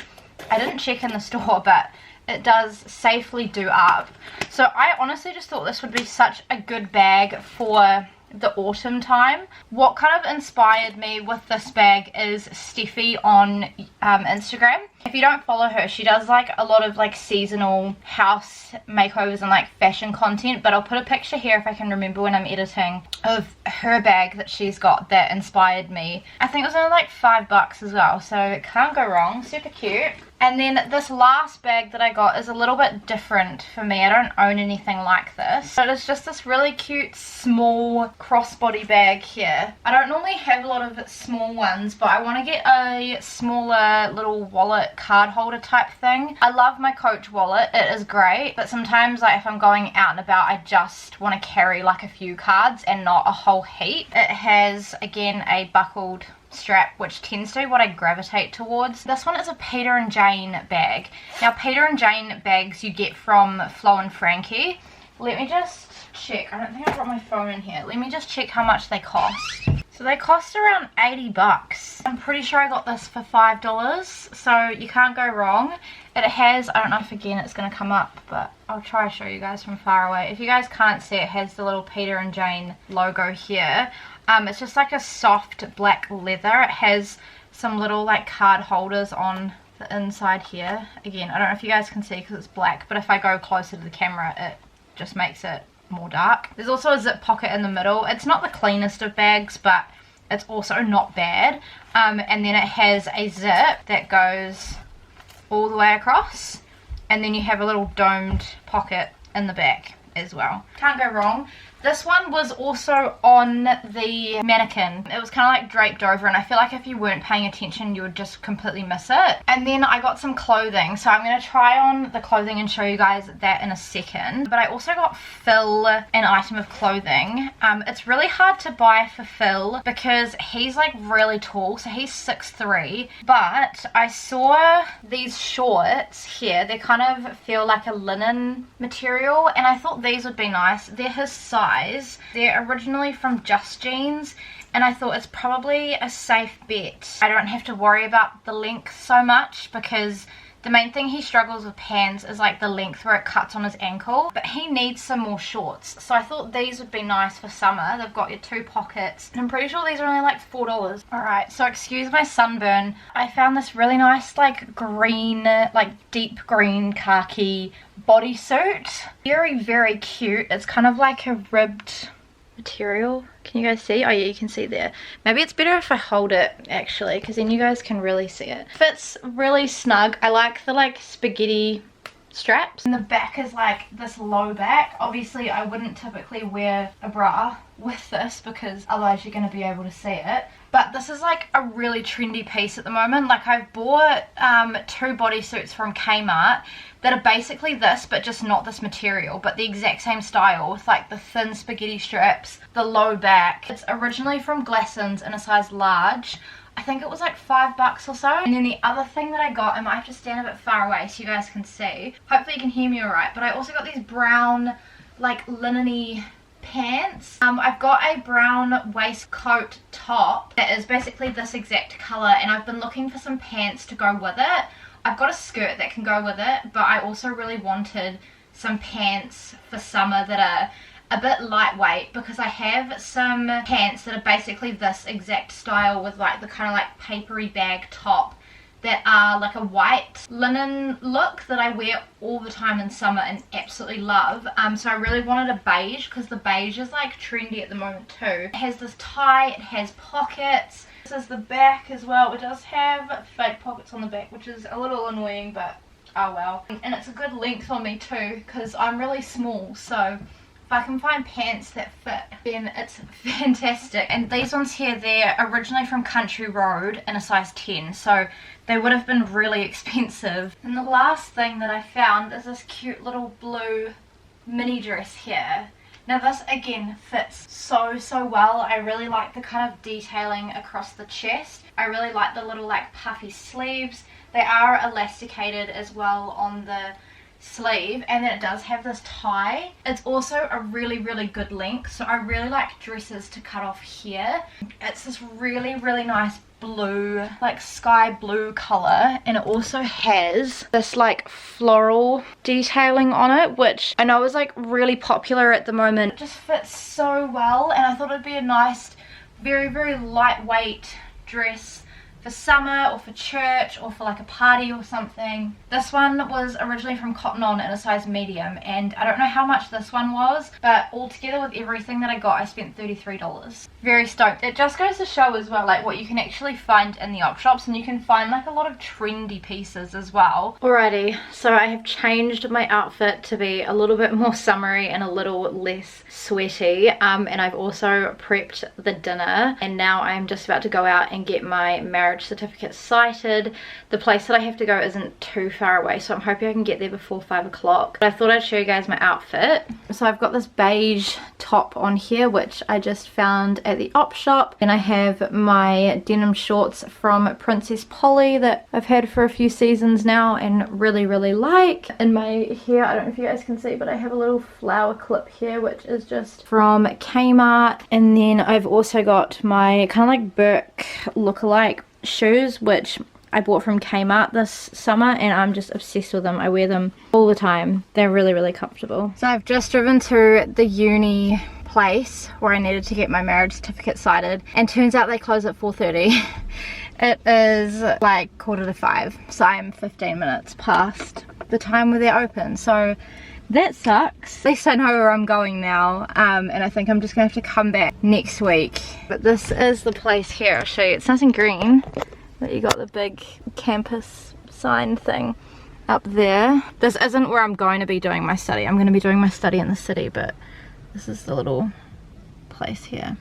I didn't check in the store, but it does safely do up. So I honestly just thought this would be such a good bag for the autumn time. What kind of inspired me with this bag is Steffi on Instagram. If you don't follow her, she does like a lot of like seasonal house makeovers and like fashion content, but I'll put a picture here if I can remember when I'm editing of her bag that she's got that inspired me. I think it was only like $5 as well, so it can't go wrong. Super cute. And then this last bag that I got is a little bit different for me. I don't own anything like this. But it's just this really cute small crossbody bag here. I don't normally have a lot of small ones, but I want to get a smaller little wallet card holder type thing. I love my Coach wallet. It is great. But sometimes like if I'm going out and about, I just want to carry like a few cards and not a whole heap. It has, again, a buckled strap, which tends to be what I gravitate towards. This one is a Peter and Jane bag. Now Peter and Jane bags you get from Flo and Frankie. Let me just check. I don't think I've got my phone in here. Let me just check how much they cost. So they cost around $80. I'm pretty sure I got this for $5, so you can't go wrong. It has, I don't know if again it's going to come up, but I'll try to show you guys from far away. If you guys can't see, it has the little Peter and Jane logo here. It's just like a soft black leather. It has some little like card holders on the inside here. Again, I don't know if you guys can see because it's black, but if I go closer to the camera, it just makes it more dark. There's also a zip pocket in the middle. It's not the cleanest of bags, but it's also not bad. And then it has a zip that goes all the way across, and then you have a little domed pocket in the back as well. Can't go wrong. This one was also on the mannequin. It was kind of like draped over, and I feel like if you weren't paying attention you would just completely miss it. And then I got some clothing, so I'm going to try on the clothing and show you guys that in a second. But I also got Phil an item of clothing. It's really hard to buy for Phil because he's like really tall, so he's 6'3", but I saw these shorts here. They kind of feel like a linen material, and I thought these would be nice. They're his size. They're originally from Just Jeans, and I thought it's probably a safe bet. I don't have to worry about the length so much because the main thing he struggles with pants is like the length where it cuts on his ankle, but he needs some more shorts, so I thought these would be nice for summer. They've got your 2 pockets, and I'm pretty sure these are only like $4. Alright, so excuse my sunburn. I found this really nice like green, like deep green khaki bodysuit. Very, very cute. It's kind of like a ribbed material. Can you guys see? Oh yeah, you can see there. Maybe it's better if I hold it actually, because then you guys can really see it. Fits really snug. I like the like spaghetti straps, and the back is like this low back. Obviously I wouldn't typically wear a bra with this because otherwise you're going to be able to see it, but this is like a really trendy piece at the moment. Like I've bought 2 bodysuits from Kmart that are basically this, but just not this material, but the exact same style with like the thin spaghetti straps, the low back. It's originally from Glassons in a size large. I think it was like $5 or so. And then the other thing that I got, I might have to stand a bit far away so you guys can see. Hopefully you can hear me alright, but I also got these brown like linen-y pants. I've got a brown waistcoat top that is basically this exact colour, and I've been looking for some pants to go with it. I've got a skirt that can go with it, but I also really wanted some pants for summer that are a bit lightweight, because I have some pants that are basically this exact style with like the kind of like papery bag top that are like a white linen look that I wear all the time in summer and absolutely love. So I really wanted a beige because the beige is like trendy at the moment too. It has this tie, it has pockets. This is the back as well. It does have fake pockets on the back, which is a little annoying, but oh well. And it's a good length on me too because I'm really small, so if I can find pants that fit, then it's fantastic. And these ones here, they're originally from Country Road in a size 10, so they would have been really expensive. And the last thing that I found is this cute little blue mini dress here. Now this again fits so well. I really like the kind of detailing across the chest. I really like the little like puffy sleeves. They are elasticated as well on the sleeve, and then it does have this tie. It's also a really good length, so I really like dresses to cut off here. It's this really nice blue, like sky blue color, and it also has this like floral detailing on it, which I know is like really popular at the moment. It just fits so well, and I thought it'd be a nice, very, very lightweight dress for summer or for church or for like a party or something. This one was originally from Cotton On in a size medium, and I don't know how much this one was, but altogether with everything that I got, I spent $33. Very stoked. It just goes to show as well like what you can actually find in the op shops, and you can find like a lot of trendy pieces as well. Alrighty, so I have changed my outfit to be a little bit more summery and a little less sweaty, and I've also prepped the dinner, and now I'm just about to go out and get my marriage certificate cited. The place that I have to go isn't too far away, so I'm hoping I can get there before 5 o'clock. But I thought I'd show you guys my outfit. So I've got this beige top on here, which I just found at the op shop, and I have my denim shorts from Princess Polly that I've had for a few seasons now and really, really like. In my hair, I don't know if you guys can see, but I have a little flower clip here, which is just from Kmart. And then I've also got my kind of like Burke lookalike shoes, which I bought from Kmart this summer, and I'm just obsessed with them. I wear them all the time. They're really, really comfortable. So I've just driven to the uni place where I needed to get my marriage certificate cited, and turns out they close at 4:30. It is like 4:45, so I'm 15 minutes past the time where they're open, so that sucks. At least I know where I'm going now, and I think I'm just gonna have to come back next week. But this is the place here. I'll show you. It's nice and green, but you got the big campus sign thing up there. This isn't where I'm going to be doing my study. I'm going to be doing my study in the city, but this is the little place here.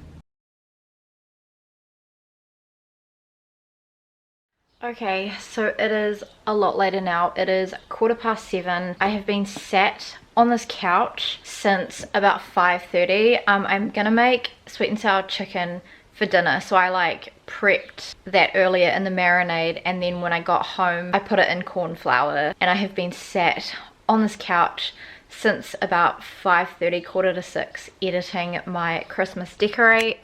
Okay, so it is a lot later now. It is 7:15. I have been sat on this couch since about 5:30. I'm gonna make sweet and sour chicken for dinner, so I like prepped that earlier in the marinade, and then when I got home I put it in corn flour, and I have been sat on this couch since about 5:30, 5:45, editing my Christmas decorate.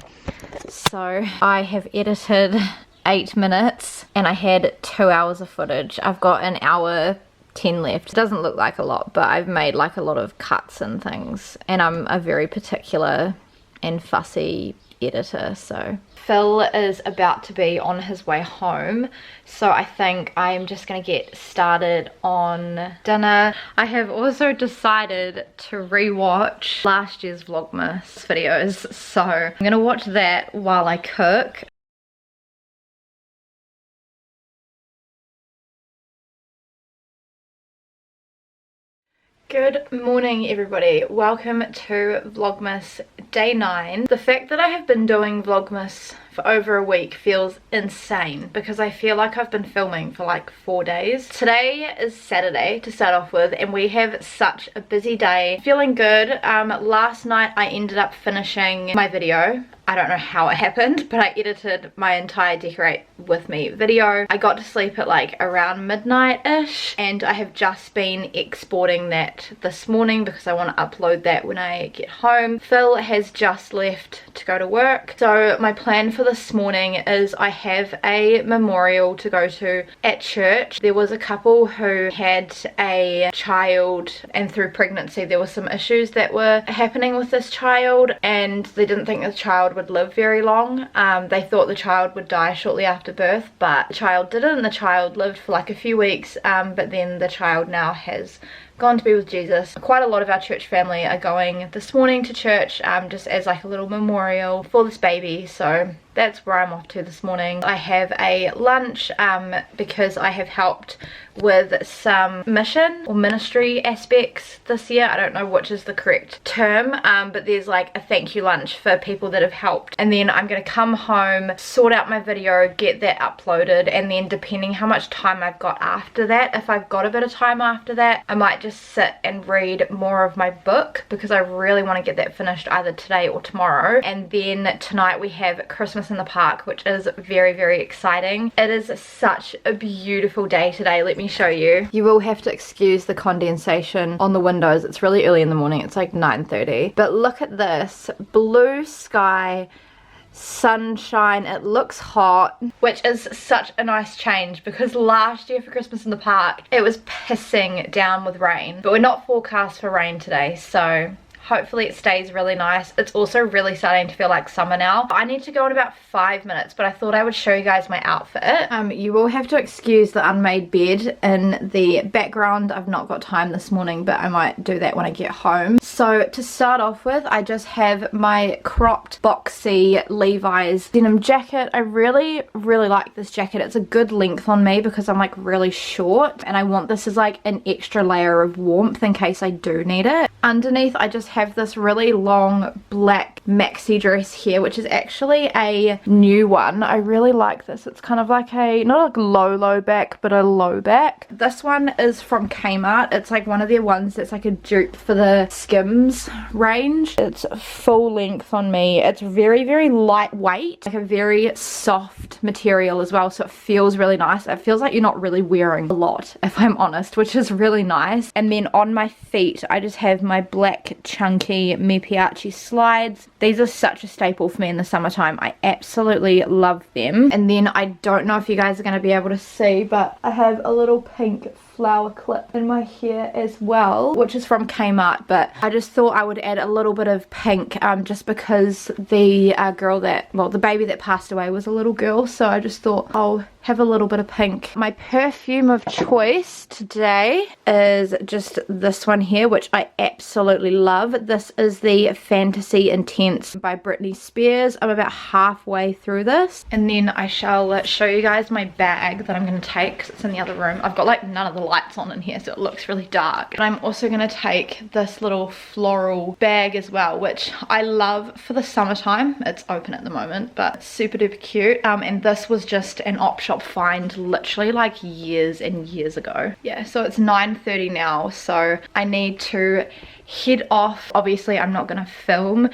So I have edited 8 minutes and I had 2 hours of footage. I've got an hour 10 left. It doesn't look like a lot, but I've made like a lot of cuts and things, and I'm a very particular and fussy editor. So Phil is about to be on his way home, so I think I am just gonna get started on dinner. I have also decided to rewatch last year's Vlogmas videos, so I'm gonna watch that while I cook. Good morning everybody, welcome to Vlogmas day 9. The fact that I have been doing Vlogmas for over a week feels insane because I feel like I've been filming for like 4 days. Today is Saturday to start off with, and we have such a busy day. Feeling good. Last night I ended up finishing my video. I don't know how it happened, but I edited my entire decorate with me video. I got to sleep at like around midnight-ish, and I have just been exporting that this morning because I want to upload that when I get home. Phil has just left to go to work, so my plan for this morning is I have a memorial to go to at church. There was a couple who had a child, and through pregnancy there were some issues that were happening with this child, and they didn't think the child would live very long. They thought the child would die shortly after birth, but the child didn't. The child lived for like a few weeks, but then the child now has gone to be with Jesus. Quite a lot of our church family are going this morning to church, just as like a little memorial for this baby, so that's where I'm off to this morning. I have a lunch because I have helped with some mission or ministry aspects this year. I don't know which is the correct term, but there's like a thank you lunch for people that have helped, and then I'm gonna come home, sort out my video, get that uploaded, and then depending how much time I've got after that, if I've got a bit of time after that, I might just sit and read more of my book because I really want to get that finished either today or tomorrow. And then tonight we have Christmas in the park, which is very, very exciting. It is such a beautiful day today. Let me show you. You will have to excuse the condensation on the windows. It's really early in the morning. It's like 9:30, but look at this blue sky, sunshine. It looks hot, which is such a nice change because last year for Christmas in the park it was pissing down with rain, but we're not forecast for rain today, so hopefully it stays really nice. It's also really starting to feel like summer now. I need to go in about 5 minutes, but I thought I would show you guys my outfit. You will have to excuse the unmade bed in the background. I've not got time this morning, but I might do that when I get home. So to start off with, I just have my cropped boxy Levi's denim jacket. I really like this jacket. It's a good length on me because I'm like really short, and I want this as like an extra layer of warmth in case I do need it. Underneath, I just have this really long black maxi dress here, which is actually a new one. I really like this. It's kind of like a, not like low back, but a low back. This one is from Kmart. It's like one of their ones that's like a dupe for the Skims range. It's full length on me. It's very lightweight, like a very soft material as well, so it feels really nice. It feels like you're not really wearing a lot, if I'm honest, which is really nice. And then on my feet, I just have my black chunky Piaci slides. These are such a staple for me in the summertime. I absolutely love them. And then I don't know if you guys are going to be able to see, but I have a little pink flower clip in my hair as well, which is from Kmart, but I just thought I would add a little bit of pink just because the girl that, well, the baby that passed away was a little girl, so I just thought I'll have a little bit of pink. My perfume of choice today is just this one here, which I absolutely love. This is the Fantasy Intense by Britney Spears. I'm about halfway through this, and then I shall show you guys my bag that I'm going to take because it's in the other room. I've got like none of the lights on in here, so it looks really dark. And I'm also going to take this little floral bag as well, which I love for the summertime. It's open at the moment, but it's super duper cute. And this was just an op shop find literally like years and years ago. Yeah, so it's 9:30 now, so I need to head off. Obviously I'm not going to film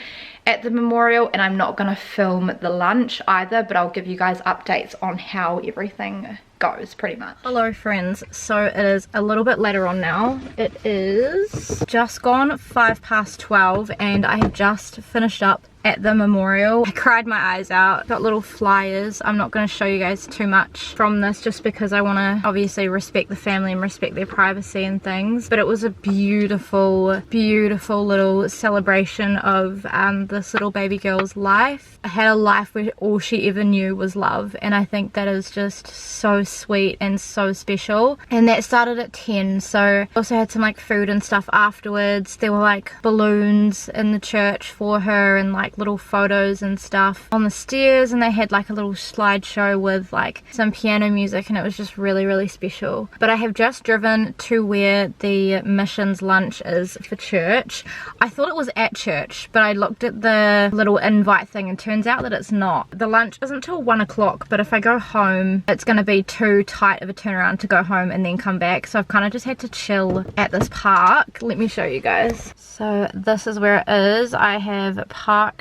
at the memorial, and I'm not going to film the lunch either, but I'll give you guys updates on how everything goes pretty much. Hello friends, so it is a little bit later on now. It is just gone 12:05 and I have just finished up at the memorial. I cried my eyes out. Got little flyers. I'm not going to show you guys too much from this just because I want to obviously respect the family and respect their privacy and things, but it was a beautiful little celebration of this little baby girl's life. I had a life where all she ever knew was love, and I think that is just so sweet and so special. And that started at 10, so I also had some like food and stuff afterwards. There were like balloons in the church for her and like little photos and stuff on the stairs, and they had like a little slideshow with like some piano music, and it was just really special. But I have just driven to where the missions lunch is for church. I thought it was at church, but I looked at the little invite thing and turns out that it's not. The lunch isn't till 1 o'clock, but if I go home it's going to be too tight of a turnaround to go home and then come back, so I've kind of just had to chill at this park. Let me show you guys. So this is where it is. I have parked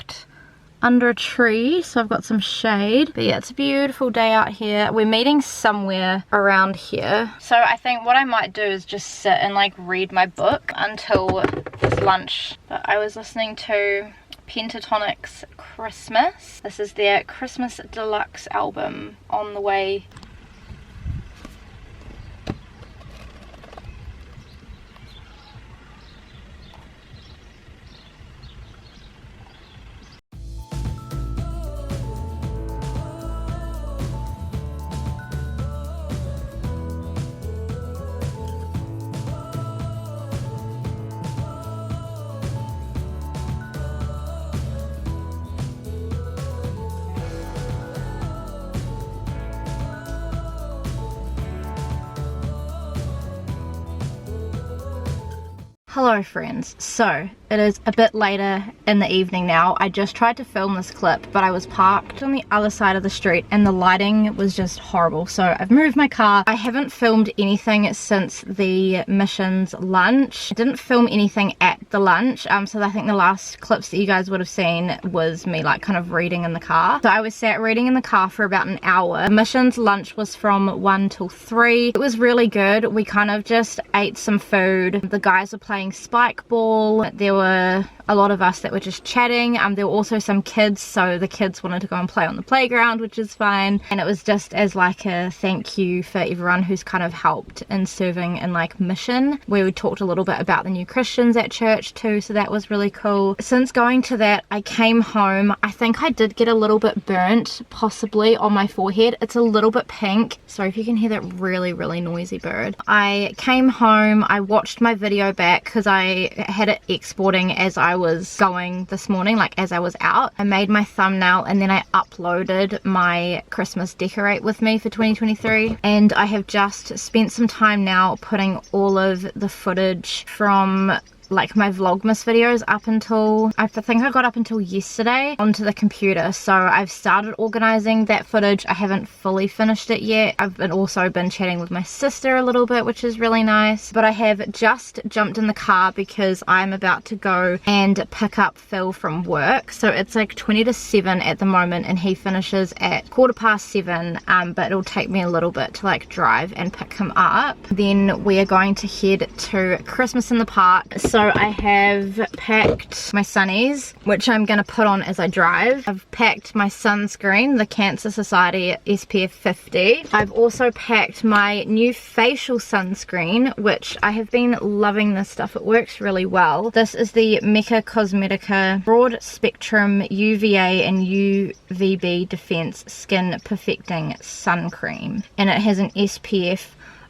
under a tree, so I've got some shade. But yeah, it's a beautiful day out here. We're meeting somewhere around here, so I think what I might do is just sit and like read my book until this lunch. But I was listening to Pentatonic's Christmas. This is their Christmas Deluxe album on the way. Hello friends, so it is a bit later in the evening now. I just tried to film this clip, but I was parked on the other side of the street and the lighting was just horrible, so I've moved my car. I haven't filmed anything since the missions lunch. I didn't film anything at the lunch, so I think the last clips that you guys would have seen was me like kind of reading in the car. So I was sat reading in the car for about an hour. Missions lunch was from 1 till 3. It was really good. We kind of just ate some food. The guys were playing spike ball. There were a lot of us that were just chatting. There were also some kids, so the kids wanted to go and play on the playground, which is fine. And it was just as like a thank you for everyone who's kind of helped in serving in like mission. We talked a little bit about the new Christians at church too, so that was really cool. Since going to that, I came home. I think I did get a little bit burnt, possibly on my forehead. It's a little bit pink. Sorry if you can hear that really noisy bird. I came home, I watched my video back because I had it exporting as I was going this morning, like as I was out. I made my thumbnail and then I uploaded my Christmas decorate with me for 2023, and I have just spent some time now putting all of the footage from like my Vlogmas videos up until, I think I got up until yesterday, onto the computer. So I've started organizing that footage. I haven't fully finished it yet. I've also been chatting with my sister a little bit, which is really nice. But I have just jumped in the car because I'm about to go and pick up Phil from work. So it's like 20 to 7 at the moment and he finishes at 7:15, but it'll take me a little bit to like drive and pick him up. Then we are going to head to Christmas in the Park. So I have packed my sunnies, which I'm going to put on as I drive. I've packed my sunscreen, the Cancer Society SPF 50. I've also packed my new facial sunscreen, which I have been loving this stuff. It works really well. This is the Mecca Cosmetica Broad Spectrum UVA and UVB Defense Skin Perfecting Sun Cream. And it has an SPF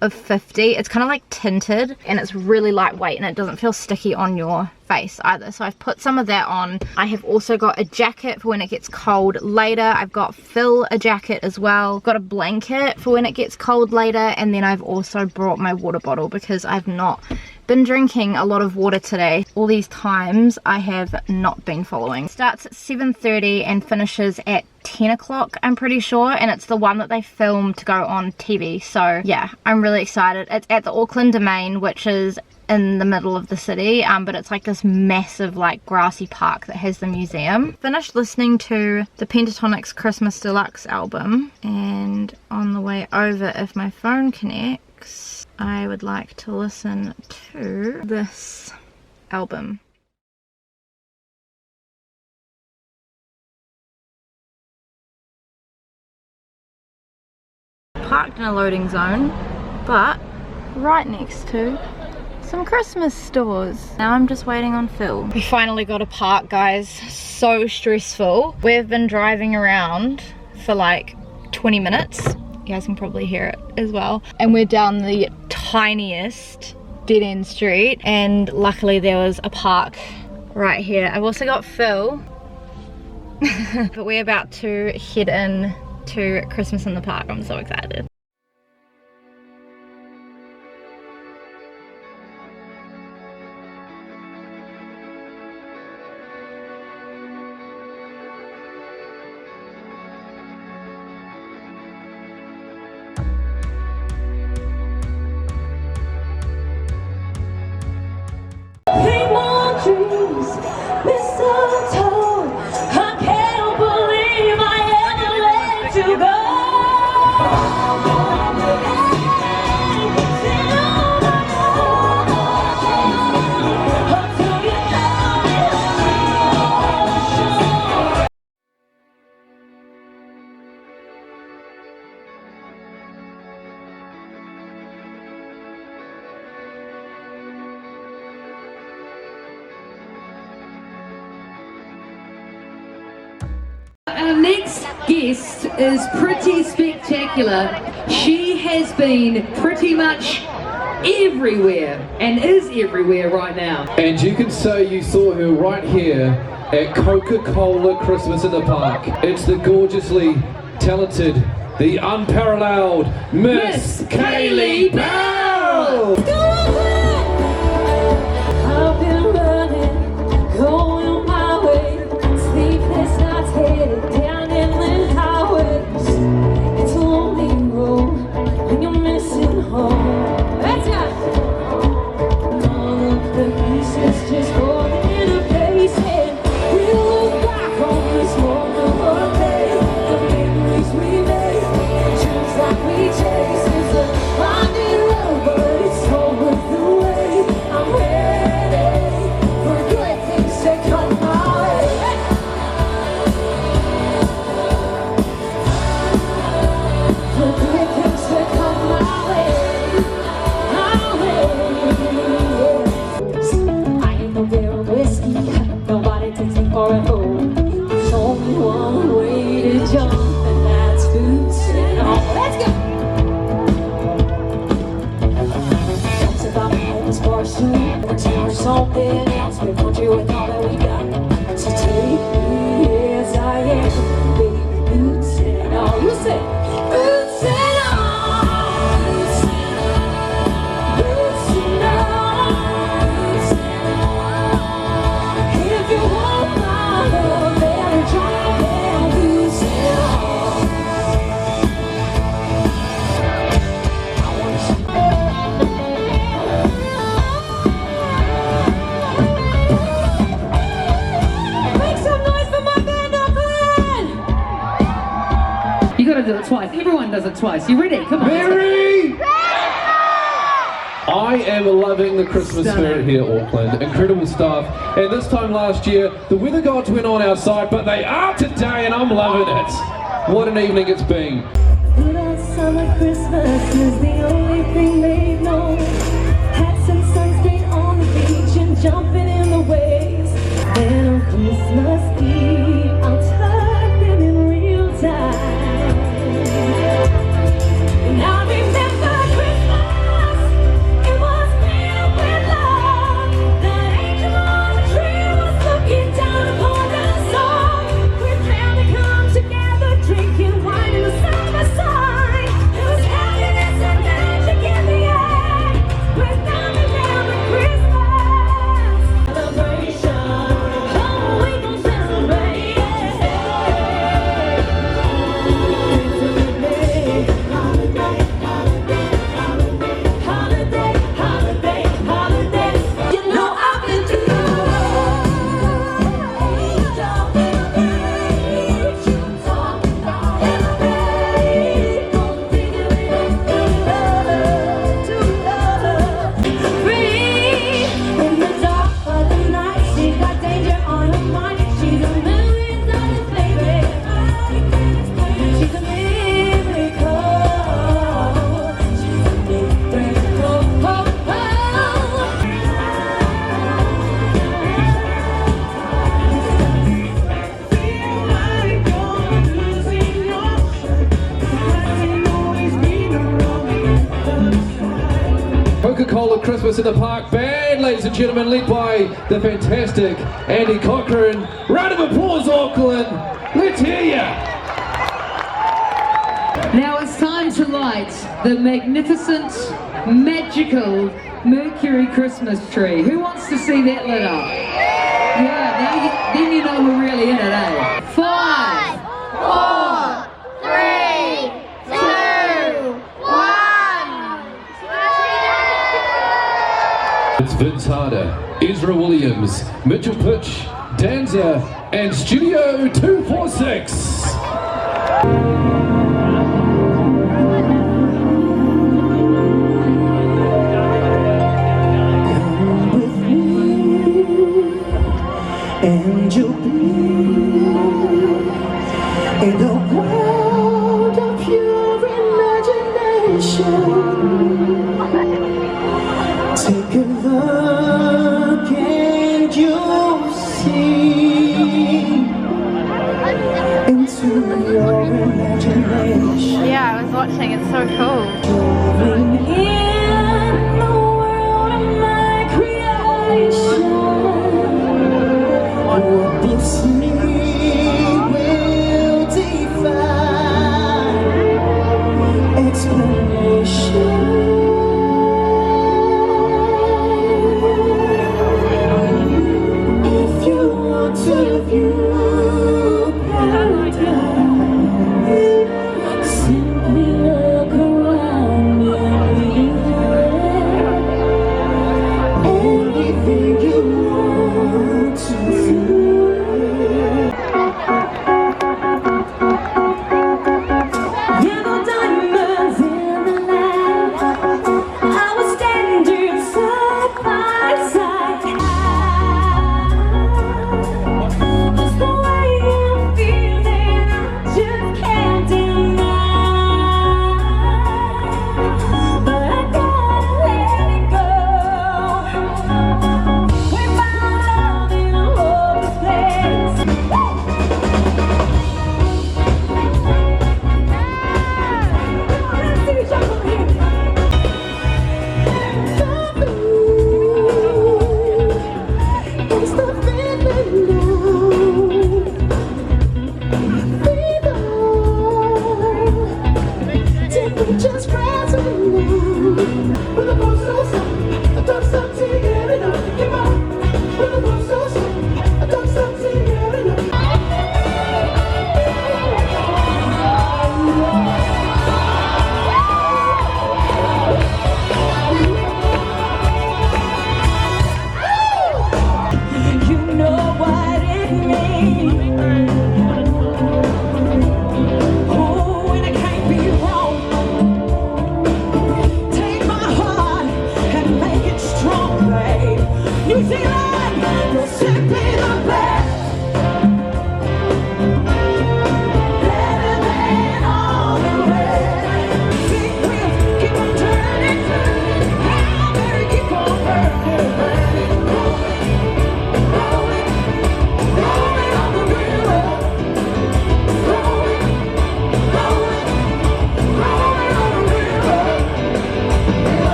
of 50. It's kind of like tinted and it's really lightweight and it doesn't feel sticky on your face either. So I've put some of that on. I have also got a jacket for when it gets cold later. I've got Phil a jacket as well. Got a blanket for when it gets cold later, and then I've also brought my water bottle because I've not been drinking a lot of water today. All these times I have not been following. Starts at 7:30 and finishes at 10 o'clock, I'm pretty sure, and it's the one that they filmed to go on TV. So yeah, I'm really excited. It's at the Auckland Domain, which is in the middle of the city, but it's like this massive like grassy park that has the museum. Finished listening to the Pentatonix Christmas Deluxe album, and on the way over, if my phone connects, I would like to listen to this album. Parked in a loading zone, but right next to some Christmas stores. Now I'm just waiting on Phil. We finally got a park, guys. So stressful. We've been driving around for like 20 minutes. You guys can probably hear it as well. And we're down the tiniest dead end street, and luckily there was a park right here. I've also got Phil. But we're about to head in to Christmas in the Park. I'm so excited. Our next guest is pretty spectacular. She has been pretty much everywhere and is everywhere right now. And you can say you saw her right here at Coca-Cola Christmas in the Park. It's the gorgeously talented, the unparalleled Miss Kaylee Bell! I've been running, going my way, sleepless nights headed down inland highways. It's a lonely road when you're missing home. That's right. All of the pieces just falling into place, and we look back on this wonderful day. The memories we made, the dreams that we chased. It's a finding love, but it's so with all that we got. So take me as I am, baby, boots and all. You say, boots and all, boots and all, boots and all. If you want my love, better drive down, boots and all. I wanna see. Make some noise for my band, Auckland! You gotta do it twice. Everyone does it twice. You ready? Come on. Mary! I am loving the Christmas spirit here, Auckland. Incredible stuff. And this time last year, the weather gods went on our side, but they are today, and I'm loving it. What an evening it's been. Good old summer Christmas is the only thing they know. Hats and sunscreen on the beach and jumping in the waves. Then on Christmas Eve, I'll tuck them in real time. And I remember Christmas, it was filled with love. The angel on the tree was looking down upon us all. We planned to come together, drinking wine in the summer sun. There was happiness and magic in the air. We're coming down to Christmas celebration. Oh, we gon' celebrate. Holiday, holiday, holiday. You know I've been to you. You talk about everybody. Gonna figure it out to love. Free in the dark of the night. She's got danger on her mind. She's a $1,000,000 baby. She's a miracle. She's a miracle. Oh, oh. Coca-Cola Christmas in the Park Band, ladies and gentlemen, led by the fantastic Andy Cochran. Round of applause, Auckland. Let's hear ya. Now it's time to light the magnificent, magical Mercury Christmas tree. Who wants to see that lit up? Yeah, then you know we're really in it, eh? 5, 4, 3, 2, 1. It's Vince Harder, Ezra Williams, Mitchell Pitch, Danza, and Studio 246. And you'll be in the world of pure imagination. Take a look and you'll see into your imagination. Yeah, I was watching. It's so cool. Moving in the world of my creation. What books me will defy explanation. If you want to view paradise, simply look around me.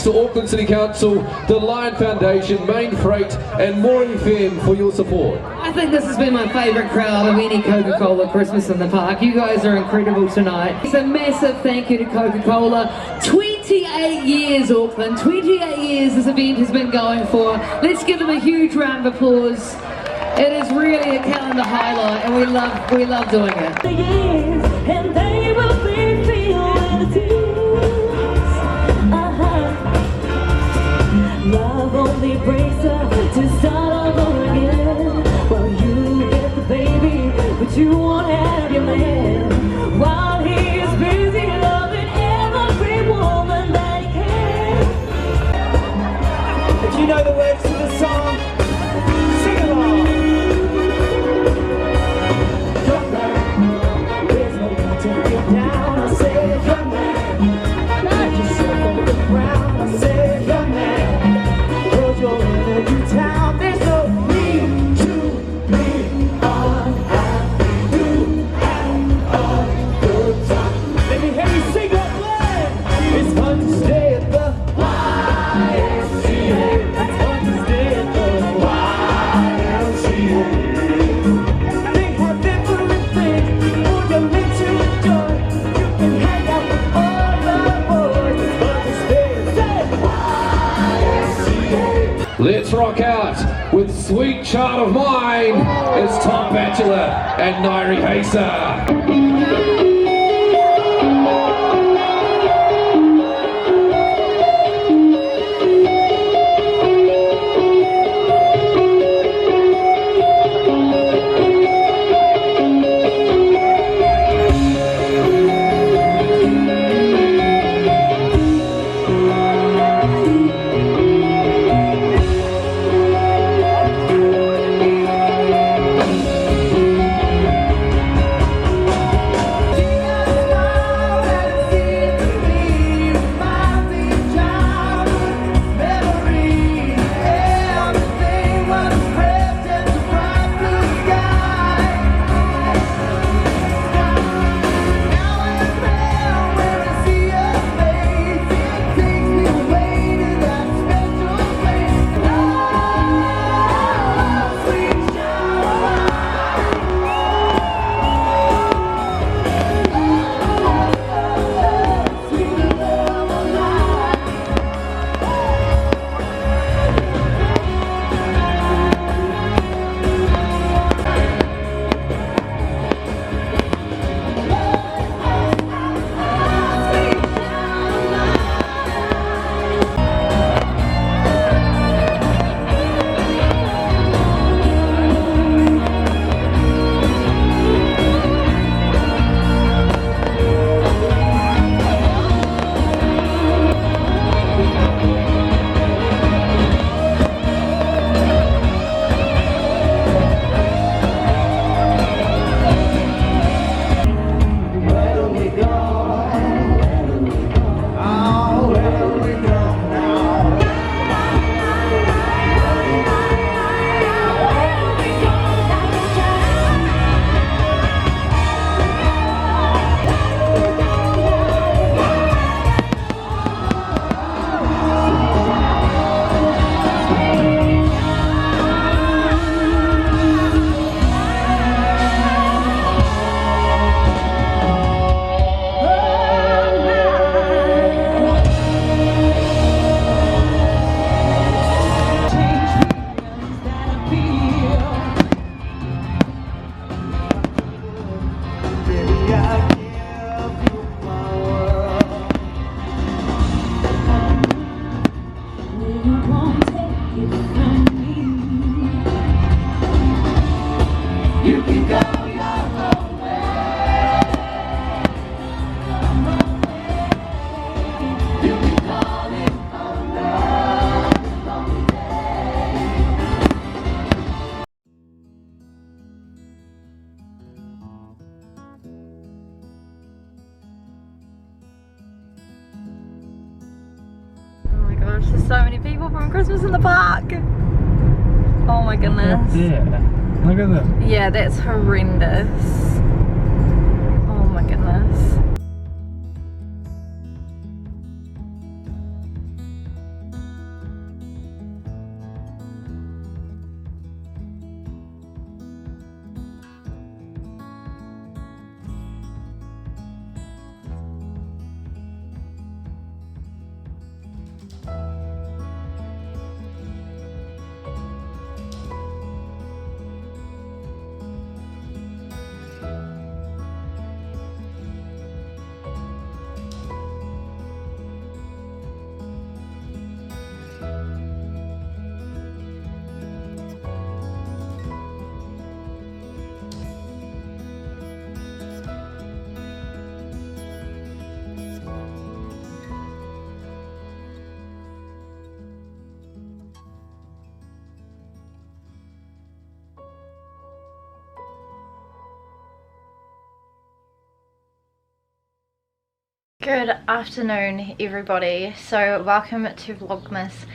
to Auckland City Council, the Lion Foundation, Main Freight and Mooring Firm for your support. I think this has been my favourite crowd of any Coca-Cola Christmas in the park. You guys are incredible tonight. It's a massive thank you to Coca-Cola. 28 years, Auckland. 28 years this event has been going for. Let's give them a huge round of applause. It is really a calendar highlight, and we love doing it. And they will be feeling the tears. Love only breaks up to start over again. Well, you get the baby, but you won't have your man. While he is busy loving every woman that he can. If you know the words to the song, sing along. Young man, there's no need to get down. I said, young man, knock yourself on the ground. I said, young man, cause you're in a new town. There's no need to be unhappy. You have a good time. Let me hear you sing up loud. It's fun to stay at the YMCA. It's fun to stay at the YMCA. They have different things for your mental joy. You can hang out with all the boys. It's fun to stay at the YMCA. Let's rock out with Sweet Child of Mine. It's Tom Bachelor and Nairi Hasa. gosh, there's so many people from Christmas in the park. Oh my goodness. Yeah, look at them. Yeah, that's horrendous. Oh my goodness. Good afternoon everybody, so welcome to Vlogmas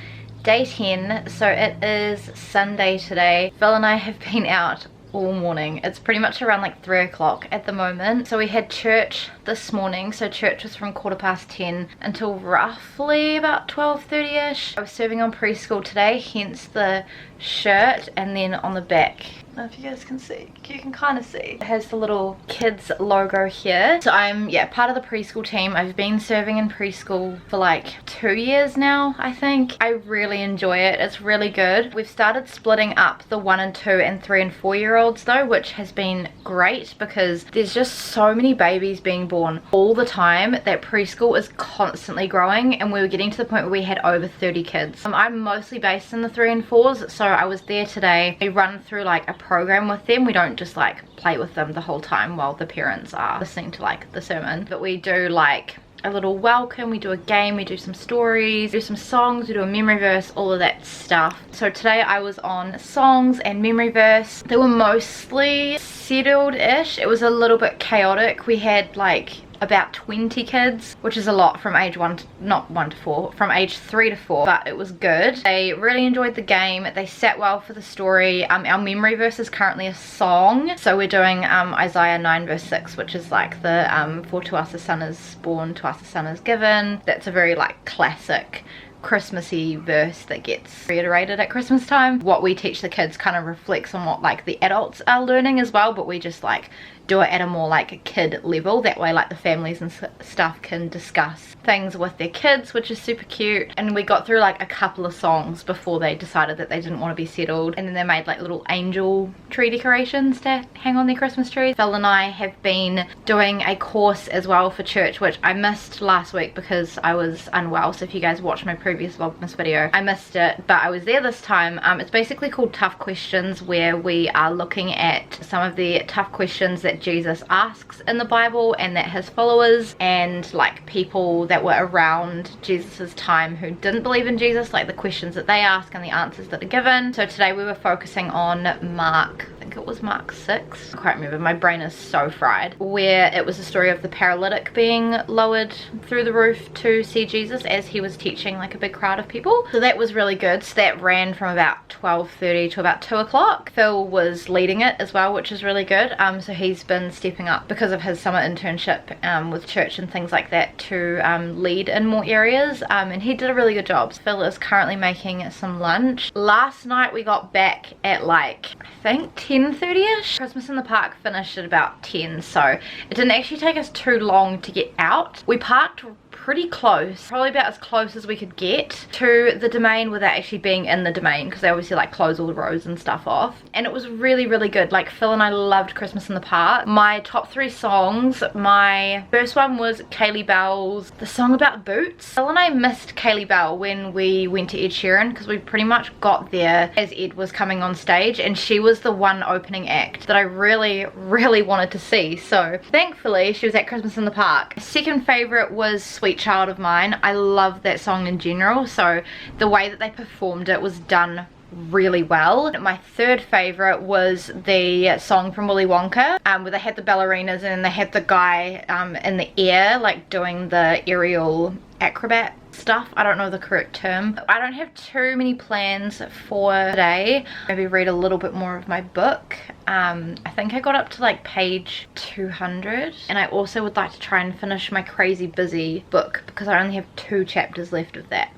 day 10. So it is Sunday today. Phil and I have been out all morning. It's pretty much around like 3 o'clock at the moment. So we had church this morning, so church was from 10:15 until roughly about 12:30ish. I was serving on preschool today, hence the shirt, and then on the back, I don't know if you guys can see, you can kind of see, it has the little kids logo here. So I'm part of the preschool team. I've been serving in preschool for like 2 years now, I think. I really enjoy it. It's really good. We've started splitting up the 1 and 2 and 3 and 4 year olds though, which has been great because there's just so many babies being born all the time that preschool is constantly growing, and we were getting to the point where we had over 30 kids. I'm mostly based in the 3 and 4s, so I was there today. We run through like a program with them. We don't just like play with them the whole time while the parents are listening to like the sermon, but we do like a little welcome, we do a game, we do some stories, do some songs, we do a memory verse, all of that stuff. So today I was on songs and memory verse. They were mostly settled-ish. It was a little bit chaotic. We had like about 20 kids, which is a lot from age from age 3 to 4, but it was good. They really enjoyed the game. They sat well for the story. Our memory verse is currently a song, so we're doing Isaiah 9 verse 6, which is like the for to us a son is born, to us a son is given. That's a very like classic Christmassy verse that gets reiterated at Christmas time. What we teach the kids kind of reflects on what like the adults are learning as well, but we just like do it at a more like a kid level. That way like the families and stuff can discuss things with their kids, which is super cute. And we got through like a couple of songs before they decided that they didn't want to be settled, and then they made like little angel tree decorations to hang on their Christmas trees. Phil and I have been doing a course as well for church, which I missed last week because I was unwell. So if you guys watched my previous Vlogmas video, I missed it, but I was there this time. It's basically called Tough Questions, where we are looking at some of the tough questions that Jesus asks in the Bible and that his followers and like people that were around Jesus's time who didn't believe in Jesus, like the questions that they ask and the answers that are given. So today we were focusing on Mark, I think it was Mark 6, I can't remember, my brain is so fried, where it was the story of the paralytic being lowered through the roof to see Jesus as he was teaching like a big crowd of people. So that was really good. So that ran from about 12:30 to about 2 o'clock. Phil was leading it as well, which is really good. So he's been stepping up because of his summer internship with church and things like that to lead in more areas, and he did a really good job. Phil is currently making some lunch. Last night we got back at like I think 10:30ish. Christmas in the Park finished at about 10, so it didn't actually take us too long to get out. We parked pretty close, probably about as close as we could get to the domain without actually being in the domain, because they obviously like close all the roads and stuff off. And it was really good. Like Phil and I loved Christmas in the Park. My top 3 songs, my first one was Kaylee Bell's The Song About Boots. Phil and I missed Kaylee Bell when we went to Ed Sheeran because we pretty much got there as Ed was coming on stage, and she was the one opening act that I really wanted to see. So thankfully she was at Christmas in the Park. Second favorite was Sweet Child of Mine. I love that song in general, so the way that they performed it was done really well. My third favorite was the song from Willy Wonka, where they had the ballerinas and they had the guy in the air like doing the aerial acrobat stuff. I don't know the correct term. I don't have too many plans for today. Maybe read a little bit more of my book. I think I got up to like page 200, and I also would like to try and finish my Crazy Busy book because I only have 2 chapters left of that.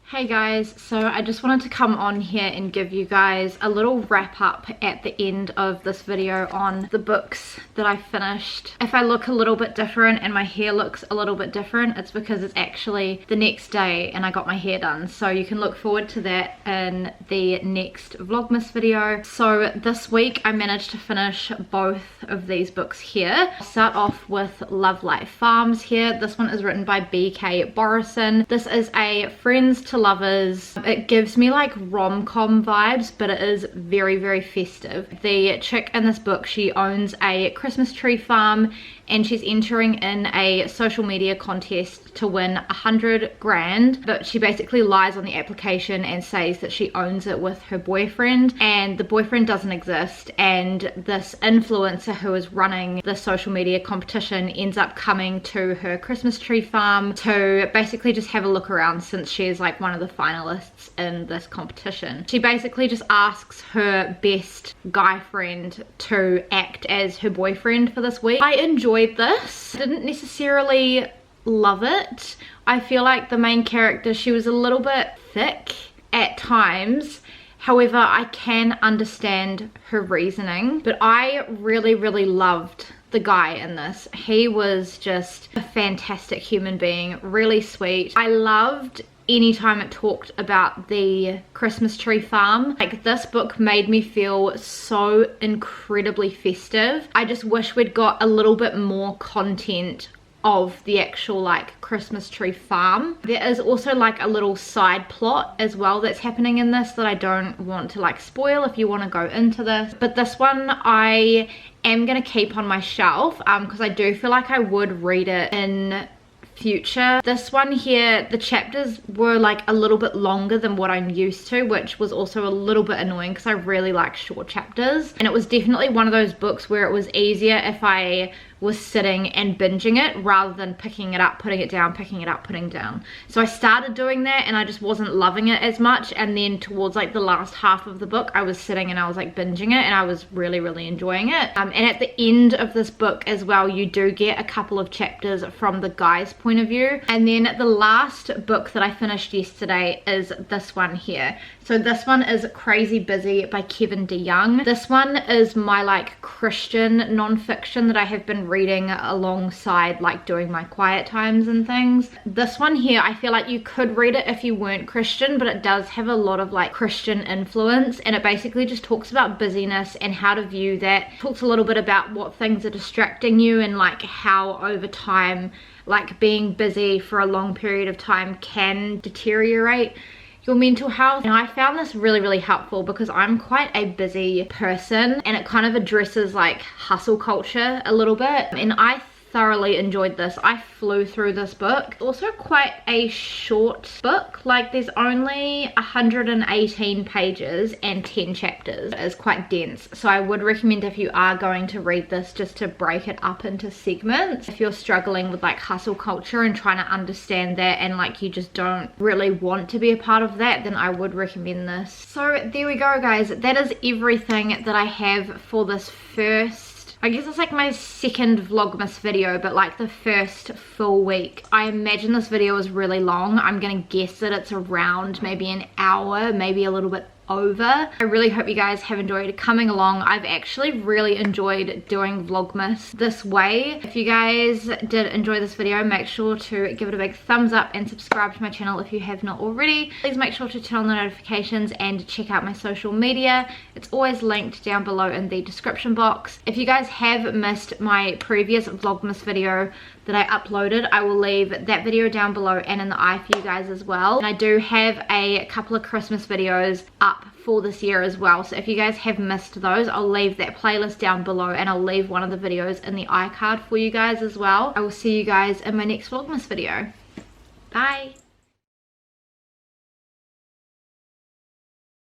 Hey guys, so I just wanted to come on here and give you guys a little wrap up at the end of this video on the books that I finished. If I look a little bit different and my hair looks a little bit different, it's because it's actually the next day and I got my hair done. So you can look forward to that in the next Vlogmas video. So this week I managed to finish both of these books here. I'll start off with Love Like Farms here. This one is written by B.K. Borison. This is a friends to lovers. It gives me like rom-com vibes, but it is very, very festive. The chick in this book, she owns a Christmas tree farm and she's entering in a social media contest to win 100 grand, but she basically lies on the application and says that she owns it with her boyfriend, and the boyfriend doesn't exist, and this influencer who is running the social media competition ends up coming to her Christmas tree farm to basically just have a look around, since she is like one of the finalists in this competition. She basically just asks her best guy friend to act as her boyfriend for this week. I enjoyed this. I didn't necessarily love it. I feel like the main character, she was a little bit thick at times. However, I can understand her reasoning, but I really, really loved the guy in this. He was just a fantastic human being, really sweet. I loved anytime it talked about the Christmas tree farm. Like, this book made me feel so incredibly festive. I just wish we'd got a little bit more content of the actual like Christmas tree farm. There is also like a little side plot as well that's happening in this that I don't want to like spoil if you want to go into this, but this one I am gonna keep on my shelf because I do feel like I would read it in future. This one here, the chapters were like a little bit longer than what I'm used to, which was also a little bit annoying because I really like short chapters, and it was definitely one of those books where it was easier if I was sitting and binging it rather than picking it up, putting it down, picking it up, putting down. So I started doing that and I just wasn't loving it as much, and then towards like the last half of the book I was sitting and I was like binging it and I was really, really enjoying it. And at the end of this book as well, you do get a couple of chapters from the guy's point of view. And then the last book that I finished yesterday is this one here. So this one is Crazy Busy by Kevin DeYoung. This one is my like Christian non-fiction that I have been reading alongside like doing my quiet times and things. This one here, I feel like you could read it if you weren't Christian, but it does have a lot of like Christian influence, and it basically just talks about busyness and how to view that. It talks a little bit about what things are distracting you and like how over time like being busy for a long period of time can deteriorate your mental health. And I found this really, really helpful because I'm quite a busy person, and it kind of addresses like hustle culture a little bit, and I thoroughly enjoyed this. I flew through this book. Also quite a short book, like there's only 118 pages and 10 chapters. It is quite dense, so I would recommend if you are going to read this just to break it up into segments. If you're struggling with like hustle culture and trying to understand that, and like you just don't really want to be a part of that, then I would recommend this. So there we go guys, that is everything that I have for this first, I guess it's like my second Vlogmas video, but like the first full week. I imagine this video is really long. I'm gonna guess that it's around maybe an hour, maybe a little bit over. I really hope you guys have enjoyed coming along. I've actually really enjoyed doing Vlogmas this way. If you guys did enjoy this video, make sure to give it a big thumbs up and subscribe to my channel if you have not already. Please make sure to turn on the notifications and check out my social media. It's always linked down below in the description box. If you guys have missed my previous Vlogmas video that I uploaded, I will leave that video down below and in the eye for you guys as well. And I do have a couple of Christmas videos up for this year as well, so if you guys have missed those, I'll leave that playlist down below, and I'll leave one of the videos in the iCard for you guys as well. I will see you guys in my next Vlogmas video. Bye!